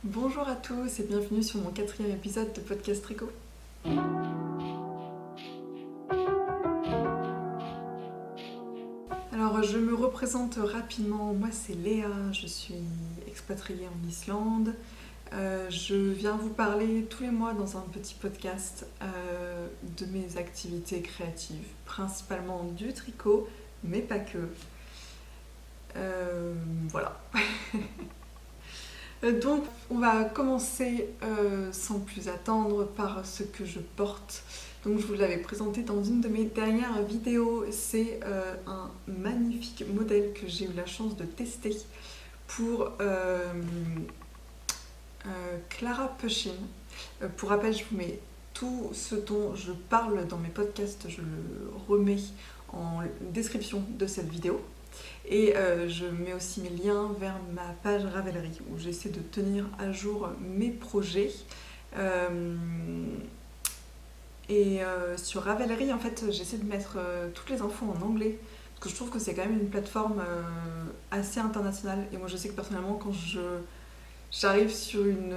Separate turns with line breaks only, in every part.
Bonjour à tous et bienvenue sur mon 4e épisode de Podcast Tricot. Alors je me représente rapidement, moi c'est Léa, je suis expatriée en Islande. Je viens vous parler tous les mois dans un petit podcast de mes activités créatives, principalement du tricot, mais pas que. Voilà. Donc on va commencer sans plus attendre par ce que je porte. Donc je vous l'avais présenté dans une de mes dernières vidéos. C'est un magnifique modèle que j'ai eu la chance de tester pour Clara Pushing. Pour rappel, je vous mets tout ce dont je parle dans mes podcasts, je le remets en description de cette vidéo. Et je mets aussi mes liens vers ma page Ravelry où j'essaie de tenir à jour mes projets. Sur Ravelry, en fait, j'essaie de mettre toutes les infos en anglais parce que je trouve que c'est quand même une plateforme assez internationale. Et moi, je sais que personnellement, quand j'arrive sur une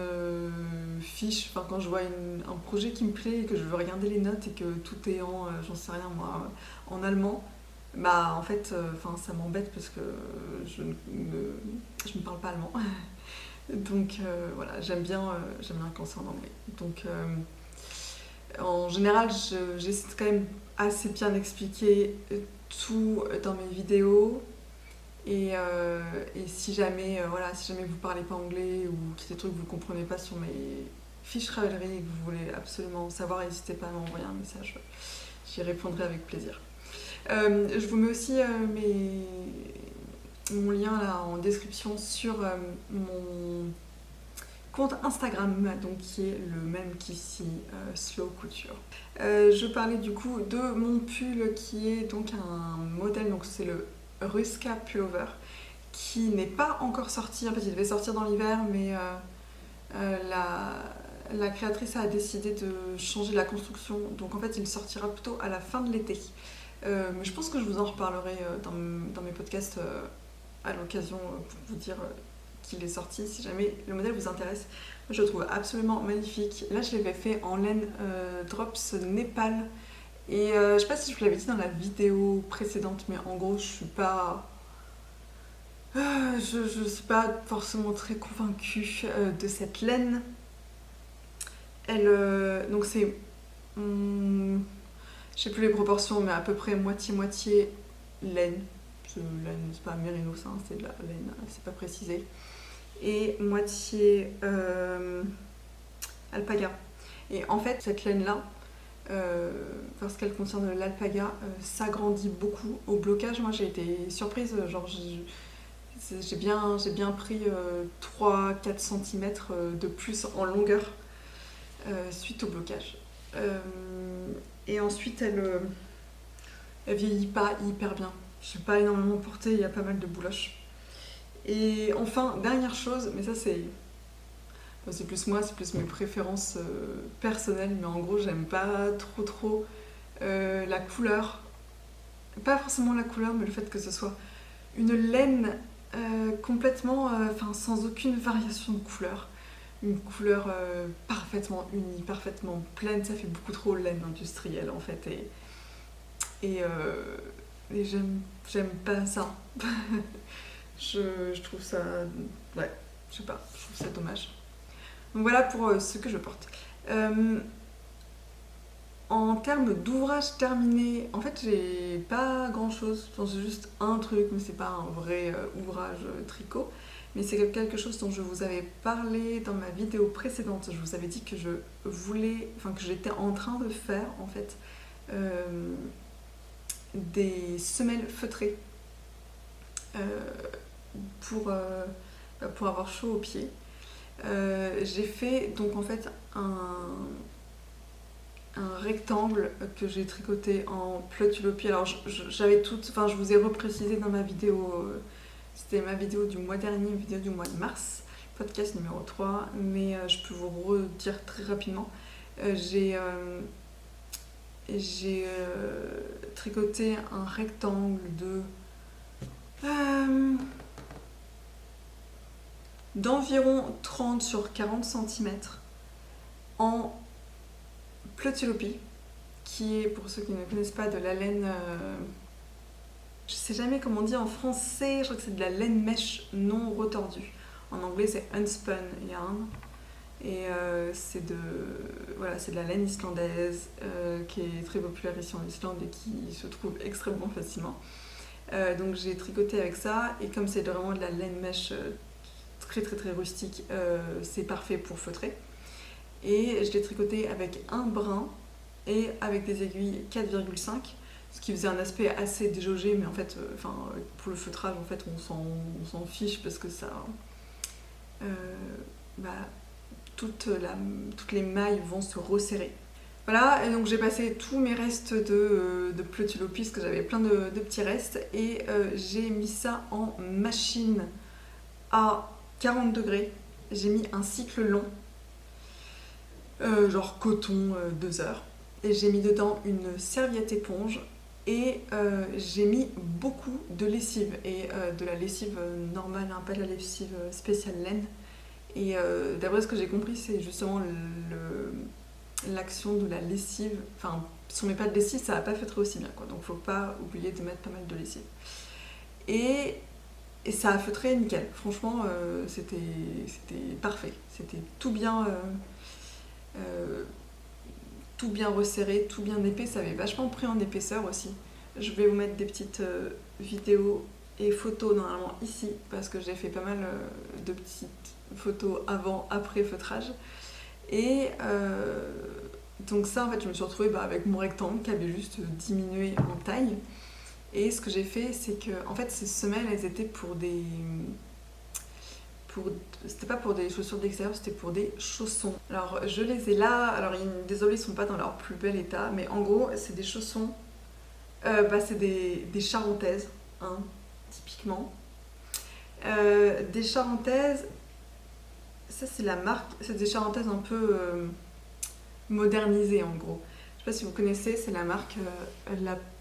fiche, enfin quand je vois un projet qui me plaît et que je veux regarder les notes et que tout est en, j'en sais rien moi, en allemand, bah en fait, ça m'embête parce que je ne parle pas allemand. Donc voilà, j'aime bien quand c'est en anglais. Donc en général, j'essaie quand même assez bien d'expliquer tout dans mes vidéos. Et si jamais, si jamais vous parlez pas anglais ou qu'il y a des trucs que vous comprenez pas sur mes fiches Ravelry et que vous voulez absolument savoir, n'hésitez pas à m'envoyer un message. J'y répondrai avec plaisir. Je vous mets aussi mon lien là en description sur mon compte Instagram, donc qui est le même qu'ici, Slow Couture. Je parlais du coup de mon pull qui est donc un modèle, donc c'est le Ruska Pullover, qui n'est pas encore sorti. En fait, il devait sortir dans l'hiver, mais la créatrice a décidé de changer la construction. Donc en fait, il sortira plutôt à la fin de l'été. Mais je pense que je vous en reparlerai dans mes podcasts à l'occasion pour vous dire qu'il est sorti si jamais le modèle vous intéresse. Je le trouve absolument magnifique. Là, je l'avais fait en laine Drops Népal. Et je sais pas si je vous l'avais dit dans la vidéo précédente, mais en gros, je suis pas forcément très convaincue de cette laine. Donc c'est, je sais plus les proportions, mais à peu près moitié-moitié laine. Laine, c'est pas mérinos, hein, c'est de la laine, c'est pas précisé. Et moitié alpaga. Et en fait, cette laine-là, parce qu'elle contient de l'alpaga, s'agrandit beaucoup au blocage. Moi, j'ai été surprise, genre j'ai bien pris 3-4 cm de plus en longueur suite au blocage. Et ensuite, elle vieillit pas hyper bien. Je suis pas énormément portée, il y a pas mal de bouloches. Et enfin, dernière chose, mais ça c'est plus moi, c'est plus mes préférences personnelles, mais en gros, j'aime pas trop la couleur. Pas forcément la couleur, mais le fait que ce soit une laine complètement, sans aucune variation de couleur. Une couleur parfaitement unie, parfaitement pleine, ça fait beaucoup trop laine industrielle en fait. Et, euh, et j'aime pas ça. je trouve ça. Ouais, je sais pas, je trouve ça dommage. Donc voilà pour ce que je porte. En termes d'ouvrage terminé, en fait j'ai pas grand chose, j'ai juste un truc, mais c'est pas un vrai ouvrage tricot. Mais c'est quelque chose dont je vous avais parlé dans ma vidéo précédente. Je vous avais dit que que j'étais en train de faire en fait des semelles feutrées euh, pour avoir chaud aux pieds. J'ai fait donc en fait un rectangle que j'ai tricoté en plotulopie. Alors j'avais tout, je vous ai reprécisé dans ma vidéo, c'était ma vidéo du mois dernier, vidéo du mois de mars, podcast numéro 3, mais je peux vous redire très rapidement. J'ai tricoté un rectangle de d'environ 30 sur 40 cm en Pleutulopi, qui est, pour ceux qui ne connaissent pas, de la laine... je sais jamais comment on dit en français, je crois que c'est de la laine mèche non retordue. En anglais c'est unspun yarn. Et c'est de la laine islandaise qui est très populaire ici en Islande et qui se trouve extrêmement facilement. Donc j'ai tricoté avec ça, et comme c'est vraiment de la laine mèche très très très rustique, c'est parfait pour feutrer. Et je l'ai tricoté avec un brin et avec des aiguilles 4,5, ce qui faisait un aspect assez déjaugé, mais en fait, pour le feutrage, en fait, on s'en fiche parce que ça... toutes les mailles vont se resserrer. Voilà, et donc j'ai passé tous mes restes de Pleutulopi, parce que j'avais plein de petits restes, et j'ai mis ça en machine à 40 degrés. J'ai mis un cycle long, genre coton 2 heures, et j'ai mis dedans une serviette éponge, et j'ai mis beaucoup de lessive, et de la lessive normale, hein, pas de la lessive spéciale laine. Et d'après ce que j'ai compris, c'est justement l'action de la lessive. Enfin, si on met pas de lessive, ça va pas feutrer aussi bien, quoi. Donc faut pas oublier de mettre pas mal de lessive. Et ça a feutré nickel. Franchement, c'était parfait. C'était tout bien resserré, tout bien épais. Ça avait vachement pris en épaisseur aussi. Je vais vous mettre des petites vidéos et photos normalement ici, parce que j'ai fait pas mal de petites photos avant-après feutrage. Et donc ça, en fait, je me suis retrouvée avec mon rectangle qui avait juste diminué en taille. Et ce que j'ai fait, c'est que, en fait, ces semelles, elles étaient pour des... C'était pas pour des chaussures d'extérieur, c'était pour des chaussons. Alors, je les ai là. Alors, désolé, ils sont pas dans leur plus bel état, mais en gros, c'est des chaussons. C'est des charentaises, hein, typiquement. Des charentaises, ça c'est la marque, c'est des charentaises un peu modernisées en gros. Je sais pas si vous connaissez, c'est la marque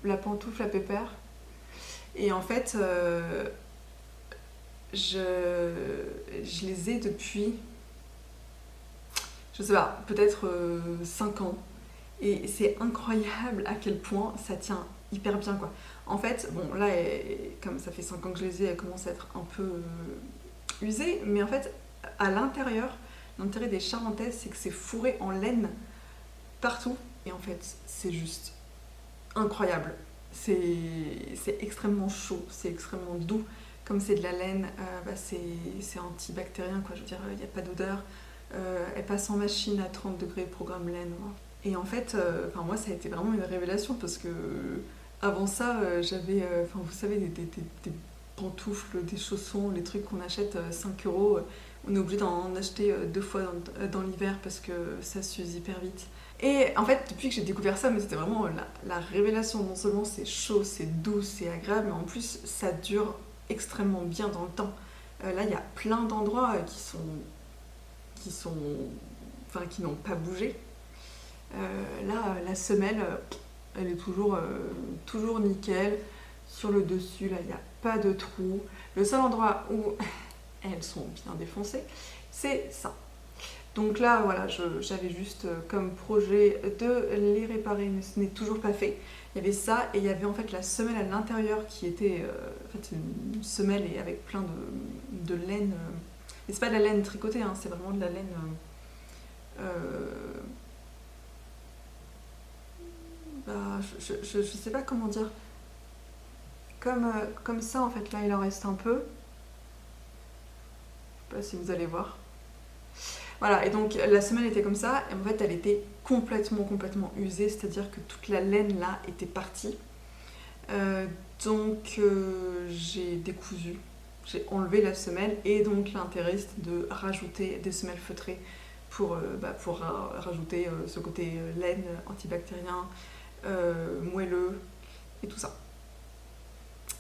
la pantoufle à pépère. Et en fait, je les ai depuis, je sais pas, peut-être 5 ans. Et c'est incroyable à quel point ça tient hyper bien, quoi. En fait, bon là, comme ça fait 5 ans que je les ai, elles commencent à être un peu usées, mais en fait, à l'intérieur, l'intérêt des charentaises, c'est que c'est fourré en laine partout, et en fait, c'est juste incroyable. C'est extrêmement chaud, c'est extrêmement doux. Comme c'est de la laine, c'est antibactérien, quoi. Je veux dire, il n'y a pas d'odeur. Elle passe en machine à 30 degrés, programme laine. Et en fait, moi, ça a été vraiment une révélation, parce que avant ça, j'avais, vous savez, des pantoufles, des chaussons, les trucs qu'on achète 5 €. On est obligé d'en acheter 2 fois dans l'hiver parce que ça s'use hyper vite. Et en fait, depuis que j'ai découvert ça, mais c'était vraiment la révélation. Non seulement c'est chaud, c'est doux, c'est agréable, mais en plus ça dure extrêmement bien dans le temps. Là, il y a plein d'endroits qui n'ont pas bougé. Là, la semelle, elle est toujours nickel. Sur le dessus, là, il n'y a pas de trou. Le seul endroit où elles sont bien défoncées, c'est ça. Donc là, voilà, j'avais juste comme projet de les réparer, mais ce n'est toujours pas fait. Il y avait ça, et il y avait en fait la semelle à l'intérieur qui était une semelle et avec plein de laine. Et c'est pas de la laine tricotée, hein, c'est vraiment de la laine... je sais pas comment dire. Comme ça, en fait, là, il en reste un peu. Je sais pas si vous allez voir. Voilà, et donc la semelle était comme ça, et en fait elle était complètement usée, c'est-à-dire que toute la laine là était partie. Donc j'ai décousu, j'ai enlevé la semelle, et donc l'intérêt c'était de rajouter des semelles feutrées pour rajouter ce côté laine, antibactérien, moelleux et tout ça.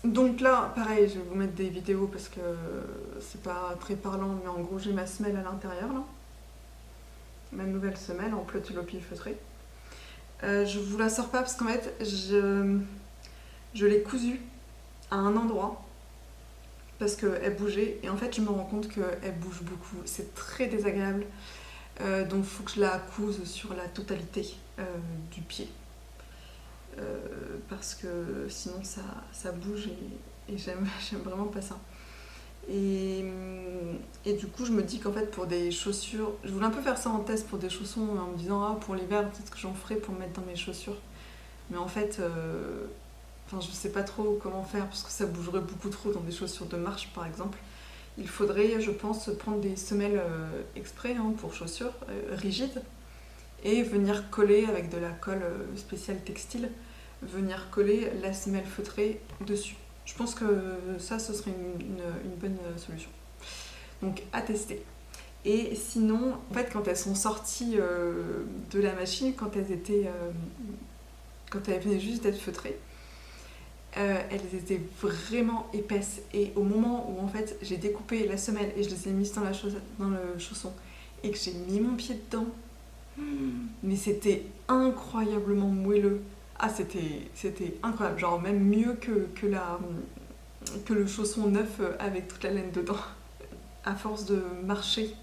Donc là, pareil, je vais vous mettre des vidéos parce que c'est pas très parlant, mais en gros j'ai ma semelle à l'intérieur là. Ma nouvelle semelle en Pleutulopi feutrée. Je vous la sors pas parce qu'en fait je l'ai cousue à un endroit parce qu'elle bougeait et en fait je me rends compte qu'elle bouge beaucoup, c'est très désagréable. Donc il faut que je la couse sur la totalité du pied. Parce que sinon ça bouge et j'aime vraiment pas ça. Et du coup je me dis qu'en fait pour des chaussures, je voulais un peu faire ça en test pour des chaussons en me disant pour l'hiver peut-être que j'en ferai pour me mettre dans mes chaussures. Mais en fait, je sais pas trop comment faire parce que ça bougerait beaucoup trop dans des chaussures de marche par exemple. Il faudrait, je pense, prendre des semelles exprès pour chaussures rigides et venir coller avec de la colle spéciale textile, venir coller la semelle feutrée dessus. Je pense que ça, ce serait une bonne solution. Donc à tester. Et sinon, en fait, quand elles sont sorties de la machine, quand elles venaient juste d'être feutrées, elles étaient vraiment épaisses. Et au moment où en fait j'ai découpé la semelle et je les ai mises dans le chausson et que j'ai mis mon pied dedans, mais c'était incroyablement moelleux. Ah, c'était incroyable, genre même mieux que le chausson neuf avec toute la laine dedans. À force de marcher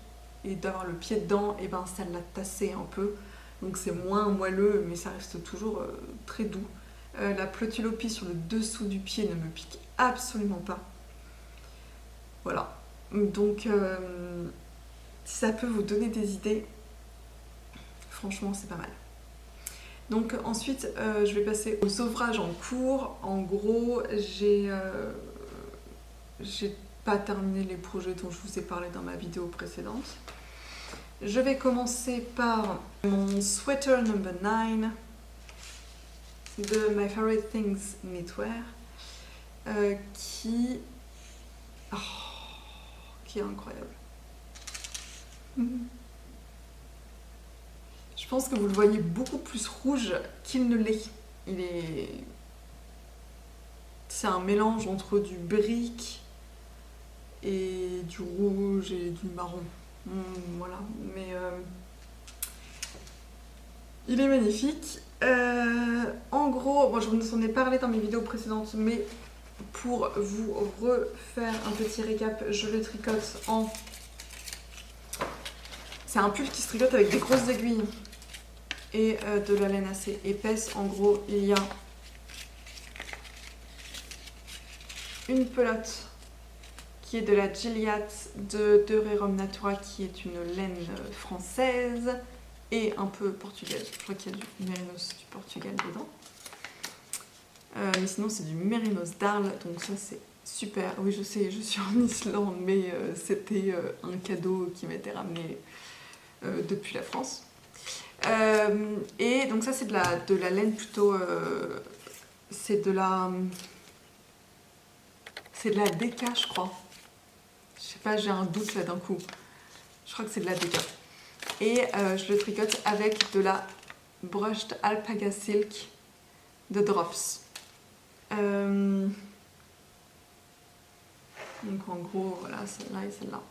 et d'avoir le pied dedans, et ben ça l'a tassé un peu. Donc c'est moins moelleux, mais ça reste toujours très doux. La pleutilopie sur le dessous du pied ne me pique absolument pas. Voilà. Donc si ça peut vous donner des idées, franchement c'est pas mal. Donc ensuite je vais passer aux ouvrages en cours. En gros j'ai pas terminé les projets dont je vous ai parlé dans ma vidéo précédente. Je vais commencer par mon sweater number 9 de My Favorite Things Knitwear qui est incroyable. Je pense que vous le voyez beaucoup plus rouge qu'il ne l'est. C'est un mélange entre du brique et du rouge et du marron. Voilà, mais il est magnifique. En gros, moi je vous en ai parlé dans mes vidéos précédentes, mais pour vous refaire un petit récap, je le tricote en... C'est un pull qui se tricote avec des grosses aiguilles et de la laine assez épaisse. En gros, il y a une pelote qui est de la Gilliatt de Rerum Natura, qui est une laine française et un peu portugaise. Je crois qu'il y a du mérinos du Portugal dedans. Mais sinon c'est du mérinos d'Arles, donc ça c'est super. Oui je sais, je suis en Islande, mais c'était un cadeau qui m'était ramené depuis la France. Et donc ça c'est de la laine plutôt... c'est de la DK je crois. Je sais pas, j'ai un doute là d'un coup. Je crois que c'est de la DK. Et je le tricote avec de la Brushed Alpaca Silk de Drops. Donc en gros, voilà, celle-là et celle-là.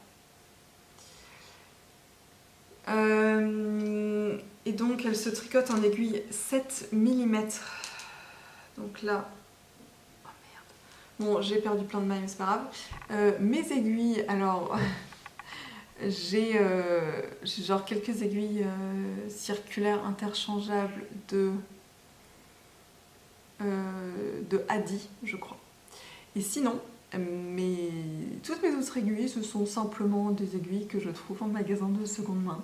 Et donc elle se tricote en aiguille 7 mm. Donc là... Oh merde. Bon, j'ai perdu plein de mailles, mais c'est pas grave. Mes aiguilles, alors... j'ai genre quelques aiguilles circulaires interchangeables de Adi, je crois. Et sinon, toutes mes autres aiguilles, ce sont simplement des aiguilles que je trouve en magasin de seconde main.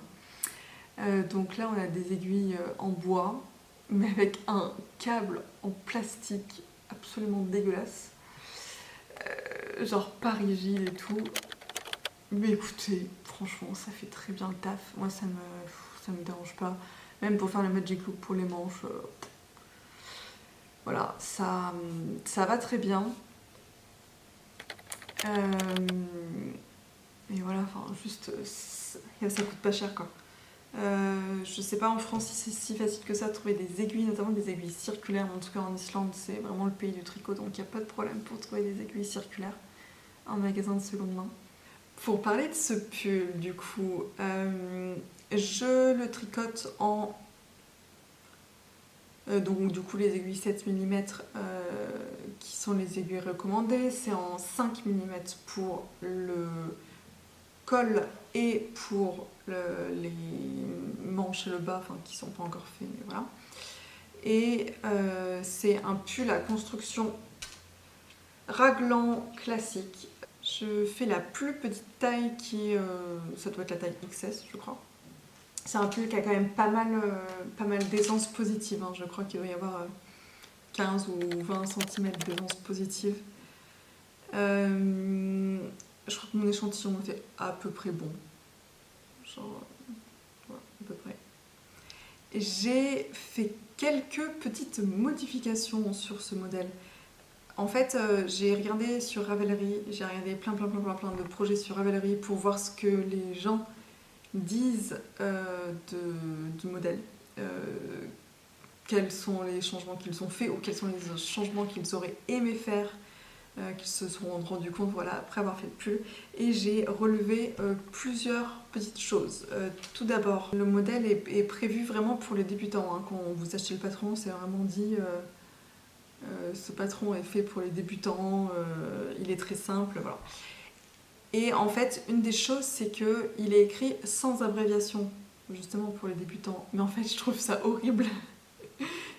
Donc là, on a des aiguilles en bois, mais avec un câble en plastique absolument dégueulasse. Genre pas rigide et tout. Mais écoutez, franchement, ça fait très bien le taf. Moi, ça me dérange pas. Même pour faire le Magic Loop pour les manches. Voilà, ça va très bien. Et voilà, enfin, juste, ça coûte pas cher, quoi. Je sais pas en France si c'est si facile que ça de trouver des aiguilles, notamment des aiguilles circulaires. En tout cas, en Islande, c'est vraiment le pays du tricot, donc il n'y a pas de problème pour trouver des aiguilles circulaires en magasin de seconde main. Pour parler de ce pull, du coup, je le tricote en Donc du coup les aiguilles 7 mm qui sont les aiguilles recommandées, c'est en 5 mm pour le col et pour les manches et le bas, enfin qui sont pas encore faits, mais voilà. Et c'est un pull à construction raglan classique. Je fais la plus petite taille qui ça doit être la taille XS je crois. C'est un pull qui a quand même pas mal d'aisance positive, hein. Je crois qu'il doit y avoir 15 ou 20 cm d'aisance positive. Je crois que mon échantillon était à peu près bon. Genre, voilà, à peu près. J'ai fait quelques petites modifications sur ce modèle. En fait, j'ai regardé sur Ravelry, j'ai regardé plein de projets sur Ravelry pour voir ce que les gens disent du modèle. Quels sont les changements qu'ils ont faits ou quels sont les changements qu'ils auraient aimé faire, qu'ils se sont rendus compte voilà, après avoir fait le pull. Et j'ai relevé plusieurs petites choses. Tout d'abord, le modèle est prévu vraiment pour les débutants, hein. Quand vous achetez le patron, c'est vraiment dit ce patron est fait pour les débutants, il est très simple, voilà. Et en fait, une des choses, c'est qu'il est écrit sans abréviation, justement pour les débutants. Mais en fait, je trouve ça horrible.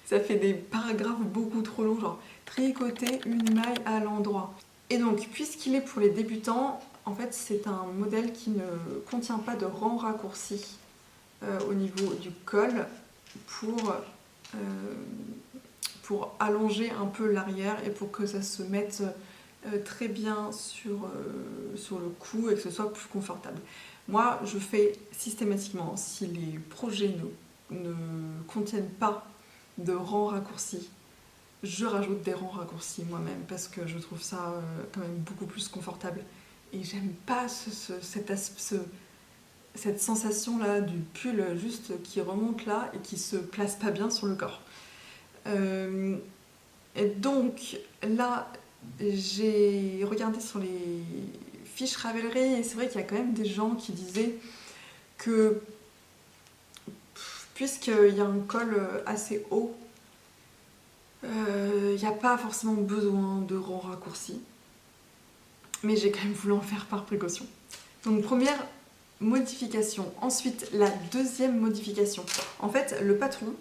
Ça fait des paragraphes beaucoup trop longs, genre tricoter une maille à l'endroit. Et donc, puisqu'il est pour les débutants, en fait, c'est un modèle qui ne contient pas de rang raccourci au niveau du col pour allonger un peu l'arrière et pour que ça se mette très bien sur le cou et que ce soit plus confortable. Moi, je fais systématiquement, si les projets ne contiennent pas de rangs raccourcis, je rajoute des rangs raccourcis moi-même parce que je trouve ça quand même beaucoup plus confortable. Et j'aime pas cette sensation-là du pull juste qui remonte là et qui se place pas bien sur le corps. Et donc là, j'ai regardé sur les fiches Ravelry et c'est vrai qu'il y a quand même des gens qui disaient que puisqu'il y a un col assez haut, il n'y a pas forcément besoin de rangs raccourcis. Mais j'ai quand même voulu en faire par précaution. Donc première modification. Ensuite, la deuxième modification. En fait, le patron...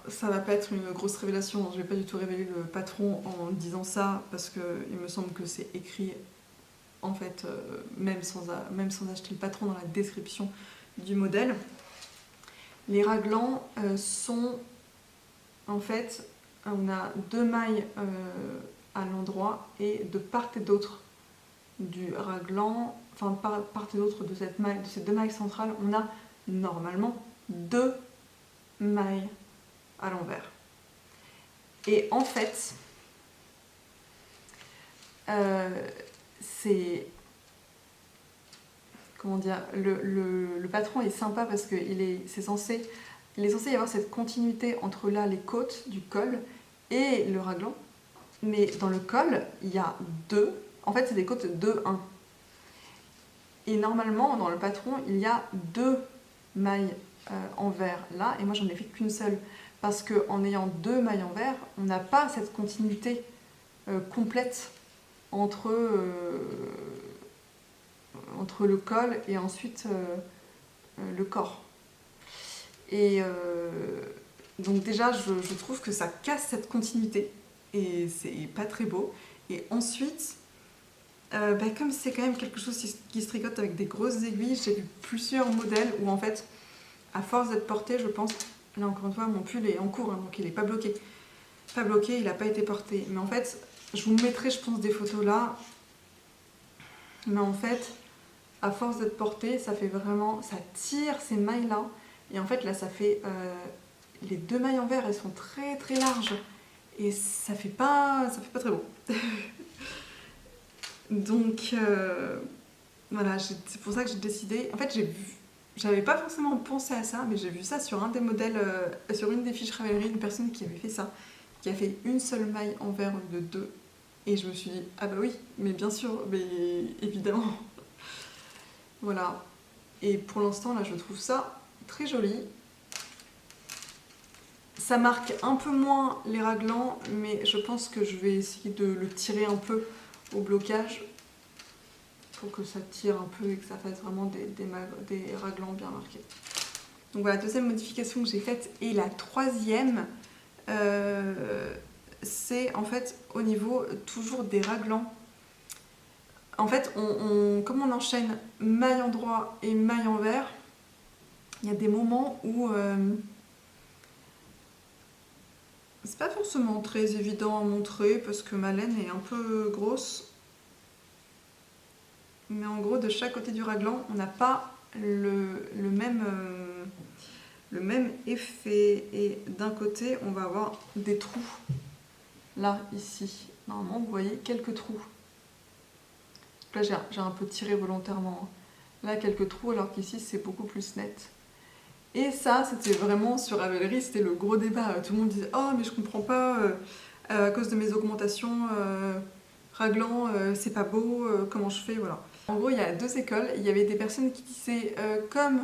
ça va pas être une grosse révélation, je vais pas du tout révéler le patron en disant ça parce que il me semble que c'est écrit en fait même sans acheter le patron dans la description du modèle. Les raglans sont en fait, on a 2 mailles à l'endroit et de part et d'autre du raglan, enfin part et d'autre de ces 2 mailles centrales, on a normalement 2 mailles à l'envers. Et en fait, c'est... Comment dire, le patron est sympa parce qu'il est censé y avoir cette continuité entre là les côtes du col et le raglan. Mais dans le col, il y a en fait c'est des côtes 2-1. Et normalement, dans le patron, il y a 2 mailles envers là, et moi j'en ai fait qu'une seule. Parce qu'en ayant 2 mailles envers, on n'a pas cette continuité complète entre le col et ensuite le corps. Et donc déjà, je trouve que ça casse cette continuité et c'est pas très beau. Et ensuite, comme c'est quand même quelque chose qui se tricote avec des grosses aiguilles, j'ai vu plusieurs modèles où en fait, à force d'être porté, je pense, là encore une fois, mon pull est en cours, hein, donc il n'est pas bloqué. Pas bloqué, il n'a pas été porté. Mais en fait, je vous mettrai, je pense, des photos là. Mais en fait, à force d'être porté, ça fait vraiment, ça tire ces mailles là. Et en fait là ça fait, les 2 mailles envers elles sont très très larges. Et ça fait pas très beau. Donc voilà, c'est pour ça que j'ai décidé, en fait j'avais pas forcément pensé à ça, mais j'ai vu ça sur un des modèles, sur une des fiches Ravelry, une personne qui avait fait ça, qui a fait une seule maille envers au lieu de 2. Et je me suis dit, ah bah oui, mais bien sûr, mais évidemment. Voilà. Et pour l'instant, là, je trouve ça très joli. Ça marque un peu moins les raglans, mais je pense que je vais essayer de le tirer un peu au blocage pour que ça tire un peu et que ça fasse vraiment des raglans bien marqués. Donc voilà, deuxième modification que j'ai faite. Et la troisième, c'est en fait au niveau toujours des raglans. En fait, comme on enchaîne maille endroit et maille envers, il y a des moments où c'est pas forcément très évident à montrer parce que ma laine est un peu grosse. Mais en gros, de chaque côté du raglan, on n'a pas le même effet. Et d'un côté, on va avoir des trous. Là, ici. Normalement, vous voyez quelques trous. Là, j'ai un peu tiré volontairement. Là, quelques trous, alors qu'ici, c'est beaucoup plus net. Et ça, c'était vraiment sur Ravelry, c'était le gros débat. Tout le monde disait « Oh, mais je comprends pas, à cause de mes augmentations, raglan, c'est pas beau, comment je fais ?» Voilà. En gros, il y a deux écoles. Il y avait des personnes qui disaient comme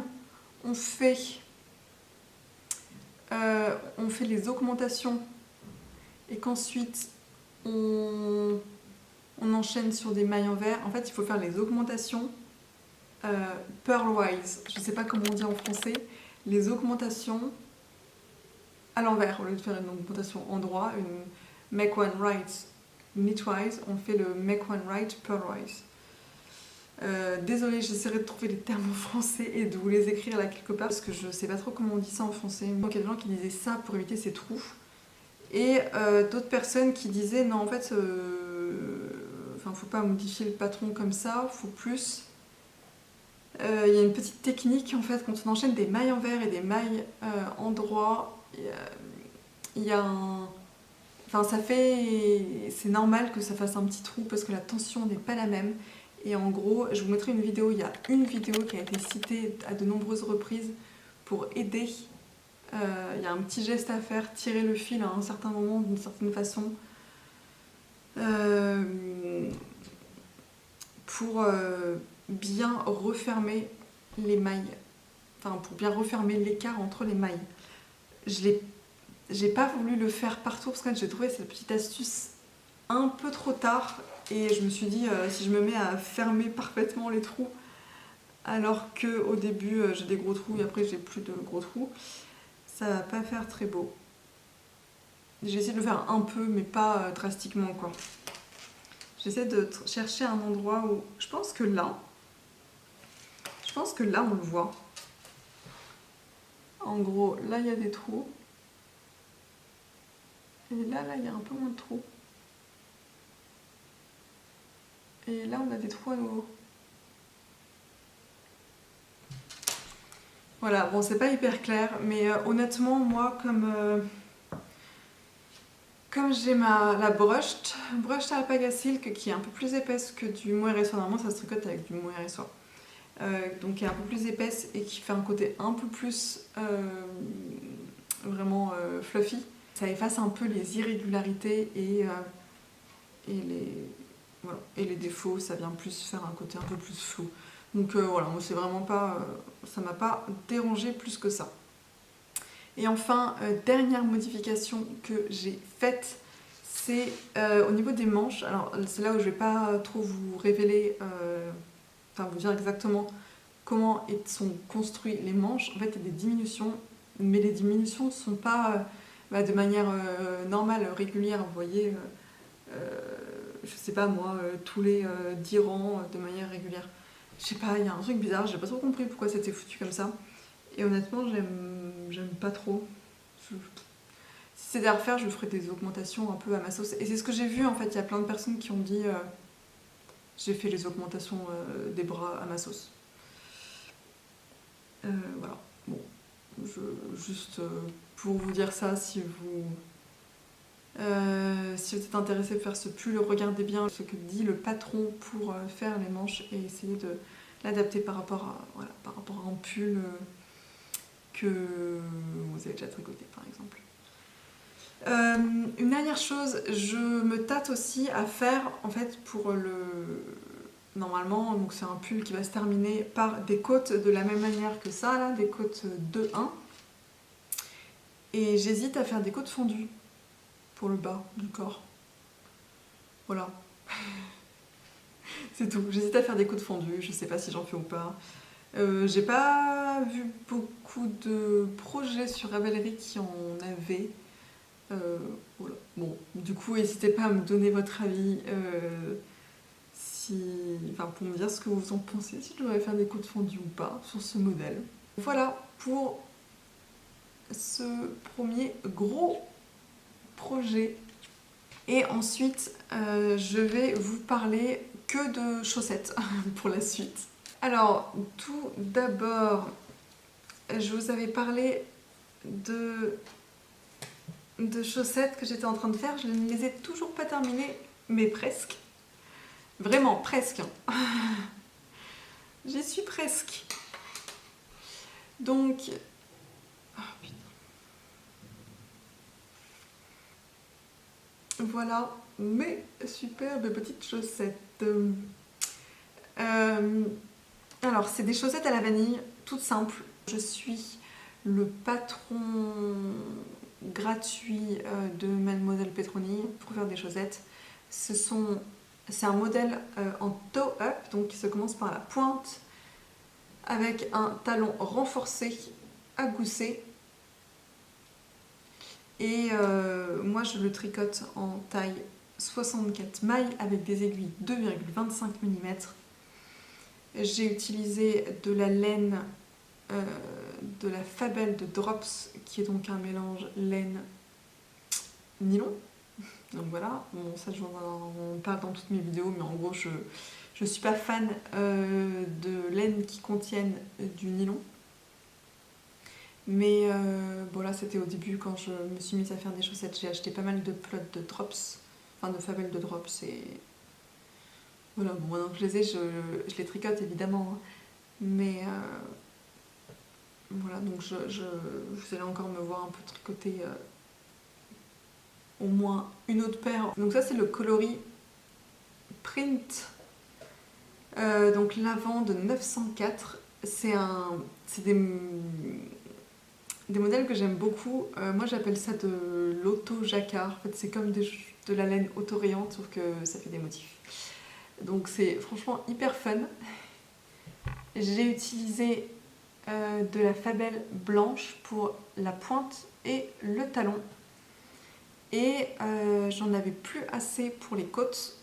on fait les augmentations et qu'ensuite on enchaîne sur des mailles envers, en fait, il faut faire les augmentations purlwise. Je sais pas comment on dit en français. Les augmentations à l'envers, au lieu de faire une augmentation en droit, une make one right knitwise, on fait le make one right purlwise. Désolée, j'essaierai de trouver les termes en français et de vous les écrire là quelque part parce que je sais pas trop comment on dit ça en français. Donc il y a des gens qui disaient ça pour éviter ces trous et d'autres personnes qui disaient non en fait, faut pas modifier le patron comme ça, faut plus. Il y a une petite technique en fait quand on enchaîne des mailles envers et des mailles en droit. Il y a un... Enfin, c'est normal que ça fasse un petit trou parce que la tension n'est pas la même. Et en gros, je vous mettrai une vidéo, il y a une vidéo qui a été citée à de nombreuses reprises pour aider. Il y a un petit geste à faire, tirer le fil à un certain moment d'une certaine façon. Pour bien refermer les mailles. Enfin, pour bien refermer l'écart entre les mailles. J'ai pas voulu le faire partout parce que j'ai trouvé cette petite astuce un peu trop tard et je me suis dit si je me mets à fermer parfaitement les trous alors qu'au début j'ai des gros trous et après j'ai plus de gros trous, ça va pas faire très beau. J'ai essayé de le faire un peu mais pas drastiquement quoi. J'essaie de chercher un endroit où je pense que là on le voit. En gros là il y a des trous. Et là, il y a un peu moins de trous. Et là, on a des trous à nouveau. Voilà, bon, c'est pas hyper clair, mais honnêtement, moi, comme j'ai la brushed alpaga silk qui est un peu plus épaisse que du mohair et soie, normalement ça se tricote avec du mohair et soie. Donc qui est un peu plus épaisse et qui fait un côté un peu plus vraiment fluffy. Ça efface un peu les irrégularités et les défauts, ça vient plus faire un côté un peu plus flou. Donc voilà, moi c'est vraiment pas, ça m'a pas dérangé plus que ça. Et enfin, dernière modification que j'ai faite, c'est au niveau des manches. Alors c'est là où je vais pas trop vous révéler, vous dire exactement comment sont construits les manches. En fait, il y a des diminutions, mais les diminutions ne sont pas de manière normale, régulière. Vous voyez, je sais pas moi, tous les 10 rangs de manière régulière. Je sais pas, il y a un truc bizarre, j'ai pas trop compris pourquoi c'était foutu comme ça. Et honnêtement, j'aime pas trop. Si c'était à refaire, je ferais des augmentations un peu à ma sauce. Et c'est ce que j'ai vu en fait, il y a plein de personnes qui ont dit j'ai fait les augmentations des bras à ma sauce. Voilà. Bon, juste pour vous dire ça, si vous êtes intéressé de faire ce pull, regardez bien ce que dit le patron pour faire les manches et essayez de l'adapter par rapport à un pull que vous avez déjà tricoté par exemple. Une dernière chose, je me tâte aussi à faire en fait pour normalement, donc c'est un pull qui va se terminer par des côtes de la même manière que ça, là, des côtes 2-1. Et j'hésite à faire des côtes fendues pour le bas du corps. Voilà. C'est tout. J'hésite à faire des côtes fendues, je sais pas si j'en fais ou pas. J'ai pas vu beaucoup de projets sur Ravelry qui en avaient. Voilà. Bon, du coup, n'hésitez pas à me donner votre avis pour me dire ce que vous en pensez, si je devrais faire des côtes fendues ou pas sur ce modèle. Voilà pour ce premier gros projet. Et ensuite, je vais vous parler que de chaussettes pour la suite. Alors, tout d'abord, je vous avais parlé de chaussettes que j'étais en train de faire. Je ne les ai toujours pas terminées, mais presque. Vraiment, presque. J'y suis presque. Donc... Oh, putain. Voilà mes superbes petites chaussettes. Alors, c'est des chaussettes à la vanille, toutes simples. Je suis le patron gratuit de Mademoiselle Petroni pour faire des chaussettes. C'est un modèle en toe-up, donc qui se commence par la pointe, avec un talon renforcé à gousset. Et moi, je le tricote en taille 64 mailles avec des aiguilles 2,25 mm. J'ai utilisé de la laine de la Fabel de Drops, qui est donc un mélange laine-nylon. Donc voilà, bon, ça on parle dans toutes mes vidéos, mais en gros je suis pas fan de laine qui contienne du nylon. Mais bon là c'était au début quand je me suis mise à faire des chaussettes, j'ai acheté pas mal de plots de Drops, enfin de Fabel de Drops, et voilà, bon maintenant que je les ai, je les tricote évidemment, hein. Mais voilà, donc vous allez encore me voir un peu tricoter au moins une autre paire. Donc ça c'est le coloris print, donc lavande 904. C'est des modèles que j'aime beaucoup. Moi j'appelle ça de l'auto-jacquard. En fait c'est comme de la laine auto-rayante, sauf que ça fait des motifs. Donc c'est franchement hyper fun. J'ai utilisé de la Fabel blanche pour la pointe et le talon. Et j'en avais plus assez pour les côtes.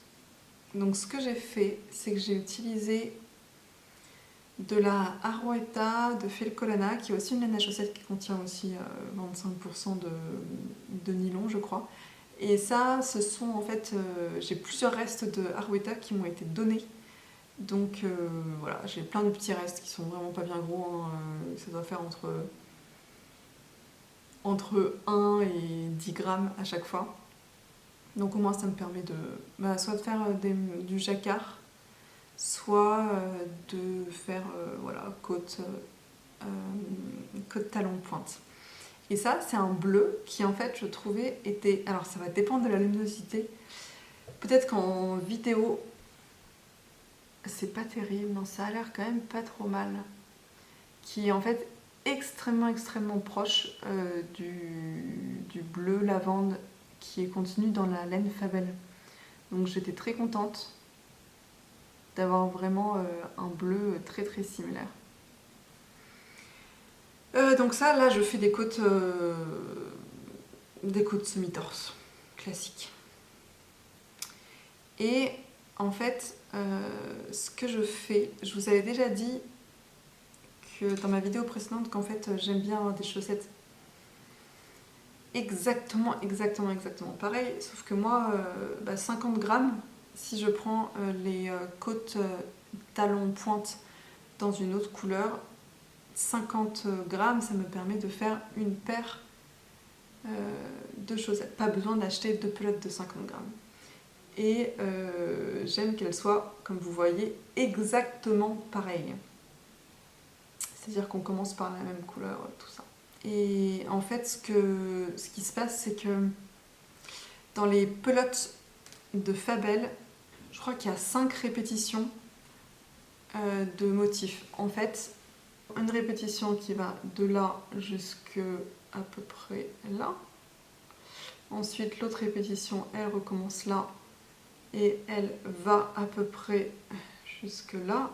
Donc ce que j'ai fait, c'est que j'ai utilisé de la Arroeta de Felcolana, qui est aussi une laine à chaussettes qui contient aussi 25% de nylon, je crois. Et ça, ce sont en fait, j'ai plusieurs restes de Arroeta qui m'ont été donnés. Donc voilà, j'ai plein de petits restes qui sont vraiment pas bien gros, hein. Ça doit faire entre 1 et 10 grammes à chaque fois. Donc au moins ça me permet soit de faire du jacquard, soit de faire voilà, côte talon pointe. Et ça c'est un bleu qui en fait je trouvais était... Alors ça va dépendre de la luminosité. Peut-être qu'en vidéo c'est pas terrible, non, ça a l'air quand même pas trop mal. Qui est en fait extrêmement proche du bleu lavande qui est contenu dans la laine Fabel. Donc j'étais très contente d'avoir vraiment un bleu très similaire. Donc ça, là, je fais des côtes semi-torse, classiques. Et en fait, ce que je fais, je vous avais déjà dit que dans ma vidéo précédente qu'en fait j'aime bien avoir des chaussettes exactement pareil, sauf que moi 50 grammes, si je prends les côtes talon pointe dans une autre couleur, 50 grammes ça me permet de faire une paire de chaussettes, pas besoin d'acheter deux pelotes de 50 grammes. Et j'aime qu'elles soient, comme vous voyez, exactement pareilles. C'est-à-dire qu'on commence par la même couleur, tout ça. Et en fait, ce qui se passe, c'est que dans les pelotes de Fabel, je crois qu'il y a 5 répétitions de motifs. En fait, une répétition qui va de là jusqu'à à peu près là. Ensuite, l'autre répétition, elle recommence là et elle va à peu près jusque là.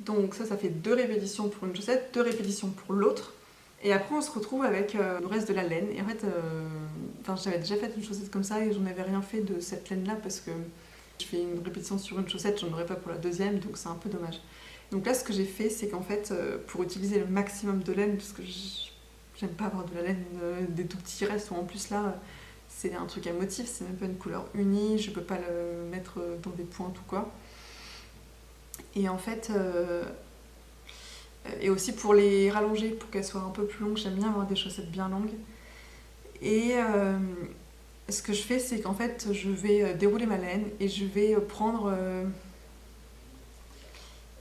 Donc ça fait 2 répétitions pour une chaussette, 2 répétitions pour l'autre. Et après, on se retrouve avec le reste de la laine. Et en fait, j'avais déjà fait une chaussette comme ça et j'en avais rien fait de cette laine-là parce que je fais une répétition sur une chaussette, j'en aurais pas pour la deuxième, donc c'est un peu dommage. Donc là, ce que j'ai fait, c'est qu'en fait, pour utiliser le maximum de laine, parce que j'aime pas avoir de la laine des tout petits restes, ou en plus là, c'est un truc à motif, c'est même pas une couleur unie, je peux pas le mettre dans des pointes ou quoi. Et en fait, et aussi pour les rallonger, pour qu'elles soient un peu plus longues, j'aime bien avoir des chaussettes bien longues. Et ce que je fais, c'est qu'en fait, je vais dérouler ma laine et je vais prendre...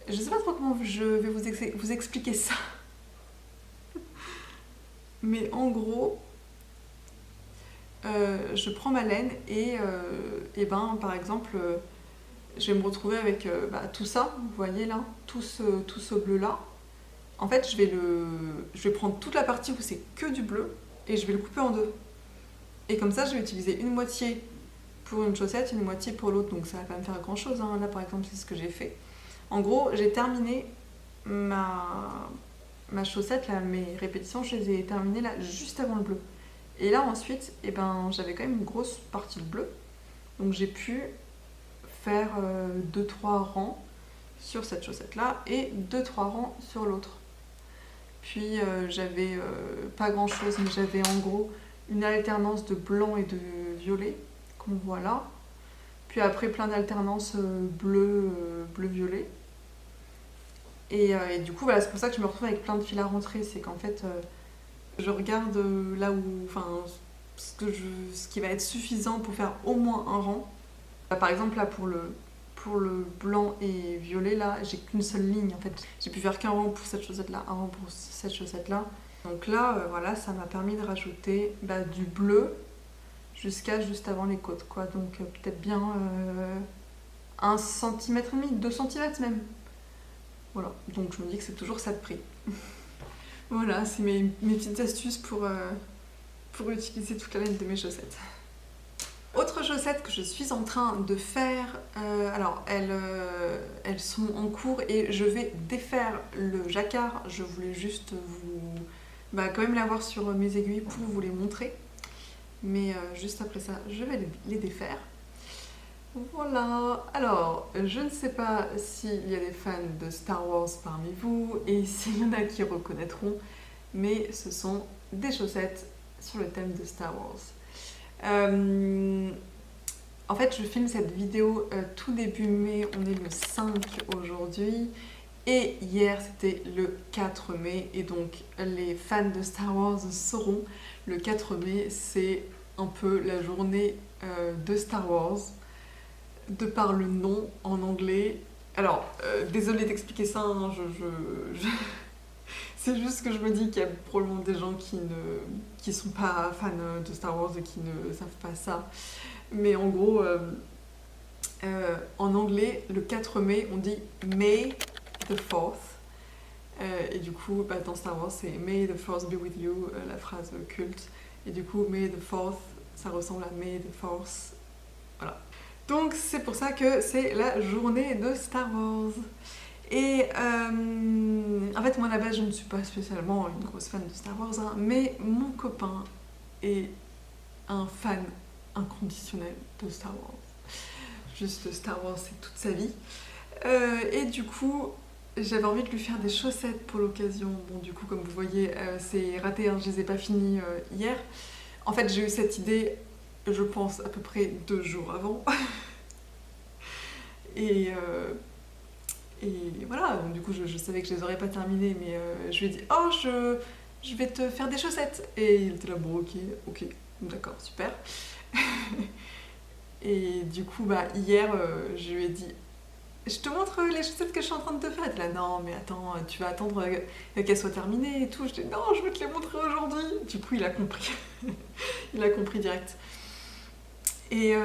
je sais pas trop comment je vais vous expliquer ça. Mais en gros, je prends ma laine et par exemple, je vais me retrouver avec tout ça, vous voyez là, tout ce bleu là. En fait, je vais prendre toute la partie où c'est que du bleu et je vais le couper en deux. Et comme ça, je vais utiliser une moitié pour une chaussette, une moitié pour l'autre, donc ça va pas me faire grand chose, hein. Là par exemple, c'est ce que j'ai fait. En gros, j'ai terminé ma chaussette, là, mes répétitions, je les ai terminées là juste avant le bleu. Et là ensuite, j'avais quand même une grosse partie de bleu, donc j'ai pu faire 2-3 rangs sur cette chaussette là et 2-3 rangs sur l'autre. Puis j'avais pas grand chose, mais j'avais en gros une alternance de blanc et de violet qu'on voit là. Puis après plein d'alternances bleu-violet. Et du coup, voilà, c'est pour ça que je me retrouve avec plein de fils à rentrer. C'est qu'en fait, je regarde là où, ce qui va être suffisant pour faire au moins un rang. Par exemple, là, pour le blanc et violet, là, j'ai qu'une seule ligne. En fait, j'ai pu faire qu'un rang pour cette chaussette-là, un rang pour cette chaussette-là. Donc là, voilà, ça m'a permis de rajouter du bleu jusqu'à juste avant les côtes, quoi. Donc peut-être bien 1,5 cm, 2 cm même. Voilà, donc je me dis que c'est toujours ça de prix. Voilà, c'est mes petites astuces pour utiliser toute la laine de mes chaussettes. Autre chaussette que je suis en train de faire, alors elles sont en cours et je vais défaire le jacquard. Je voulais juste quand même l'avoir sur mes aiguilles pour vous les montrer. Mais juste après ça, je vais les défaire. Voilà, alors je ne sais pas s'il y a des fans de Star Wars parmi vous et s'il y en a qui reconnaîtront, mais ce sont des chaussettes sur le thème de Star Wars. En fait, je filme cette vidéo tout début mai, on est le 5 aujourd'hui, et hier c'était le 4 mai, et donc les fans de Star Wars sauront, le 4 mai c'est un peu la journée de Star Wars, de par le nom en anglais. Alors, désolée d'expliquer ça, hein, c'est juste que je me dis qu'il y a probablement des gens qui sont pas fans de Star Wars et qui ne savent pas ça. Mais en gros, en anglais, le 4 mai, on dit May the 4th. Et du coup, dans Star Wars, c'est May the 4th be with you, la phrase culte. Et du coup, May the 4th, ça ressemble à May the Force. Voilà. Donc c'est pour ça que c'est la journée de Star Wars. Et en fait, moi à la base, je ne suis pas spécialement une grosse fan de Star Wars, hein, mais mon copain est un fan inconditionnel de Star Wars. Juste Star Wars, c'est toute sa vie. Et du coup, j'avais envie de lui faire des chaussettes pour l'occasion. Bon, du coup, comme vous voyez, c'est raté, hein, je les ai pas finies hier. En fait, j'ai eu cette idée, je pense, à peu près 2 jours avant. Et voilà, donc, du coup, je savais que je les aurais pas terminées, mais je lui ai dit « Oh, je vais te faire des chaussettes !» Et il était là « Bon, ok, d'accord, super. » Et du coup, hier, je lui ai dit « Je te montre les chaussettes que je suis en train de te faire. » Elle était là « Non, mais attends, tu vas attendre qu'elles soient terminées et tout. » Je dis « Non, je veux te les montrer aujourd'hui. » Du coup, il a compris. Il a compris direct. Et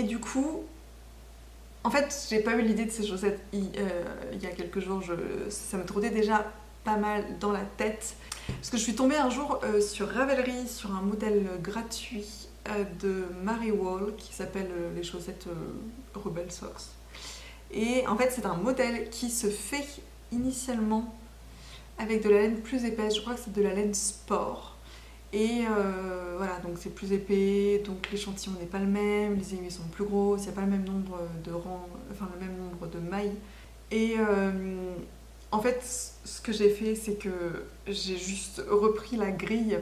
du coup, En fait, j'ai pas eu l'idée de ces chaussettes il y a quelques jours. Ça me trottait déjà pas mal dans la tête. Parce que je suis tombée un jour sur Ravelry, sur un modèle gratuit de Mary Wall qui s'appelle les chaussettes Rebel Socks. Et en fait, c'est un modèle qui se fait initialement avec de la laine plus épaisse. Je crois que c'est de la laine sport. Et voilà, donc c'est plus épais, donc l'échantillon n'est pas le même, les aiguilles sont plus grosses, il n'y a pas le même nombre de rangs, enfin le même nombre de mailles. Et en fait, ce que j'ai fait, c'est que j'ai juste repris la grille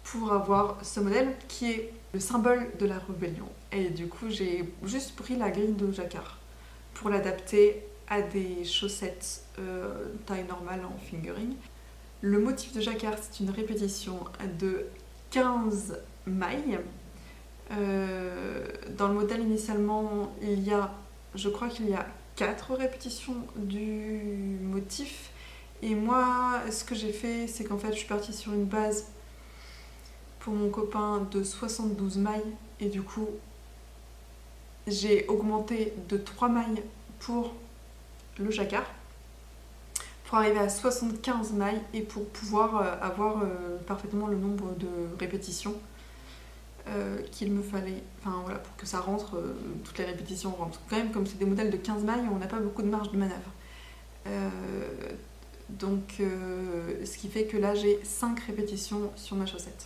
pour avoir ce modèle qui est le symbole de la rébellion. Et du coup, j'ai juste pris la grille de jacquard pour l'adapter à des chaussettes taille normale en fingering. Le motif de jacquard, c'est une répétition de 15 mailles. Dans le modèle initialement, je crois qu'il y a 4 répétitions du motif. Et moi, ce que j'ai fait, c'est qu'en fait, je suis partie sur une base pour mon copain de 72 mailles. Et du coup, j'ai augmenté de 3 mailles pour le jacquard, pour arriver à 75 mailles et pour pouvoir avoir parfaitement le nombre de répétitions qu'il me fallait. Enfin voilà, pour que ça rentre, toutes les répétitions rentrent. Quand même, comme c'est des modèles de 15 mailles, on n'a pas beaucoup de marge de manœuvre. Donc ce qui fait que là j'ai 5 répétitions sur ma chaussette.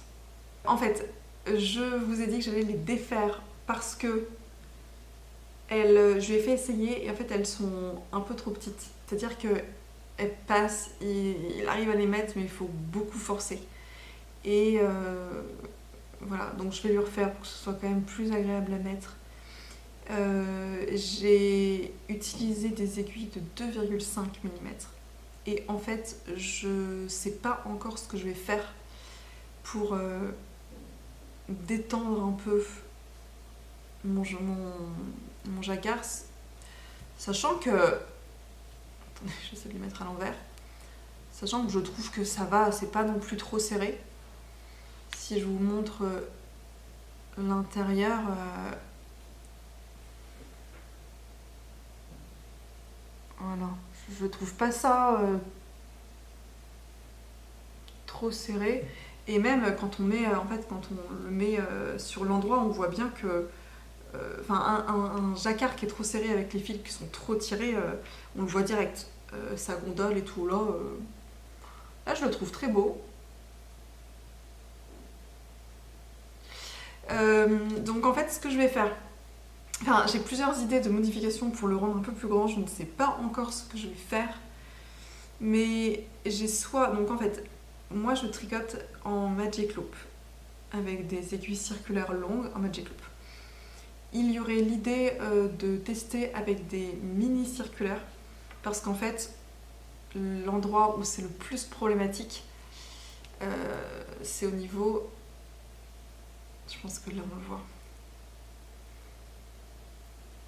En fait, je vous ai dit que j'allais les défaire parce que je lui ai fait essayer et en fait elles sont un peu trop petites. C'est-à-dire que elles passent, il arrive à les mettre mais il faut beaucoup forcer. Et voilà, donc je vais lui refaire pour que ce soit quand même plus agréable à mettre. J'ai utilisé des aiguilles de 2,5 mm. Et en fait, je sais pas encore ce que je vais faire pour détendre un peu mon jacquard, sachant que j'essaie de le mettre à l'envers, sachant que je trouve que ça va, c'est pas non plus trop serré. Si je vous montre l'intérieur, voilà, je trouve pas ça trop serré. Et même quand on le met sur l'endroit, on voit bien que un jacquard qui est trop serré avec les fils qui sont trop tirés, on le voit direct. Ça gondole et tout. Là, je le trouve très beau. Donc en fait, ce que je vais faire, j'ai plusieurs idées de modifications pour le rendre un peu plus grand. Je ne sais pas encore ce que je vais faire, mais donc en fait, moi je tricote en Magic Loop avec des aiguilles circulaires longues en Magic Loop. Il y aurait l'idée de tester avec des mini circulaires parce qu'en fait, l'endroit où c'est le plus problématique, c'est au niveau. Je pense que là on le voit.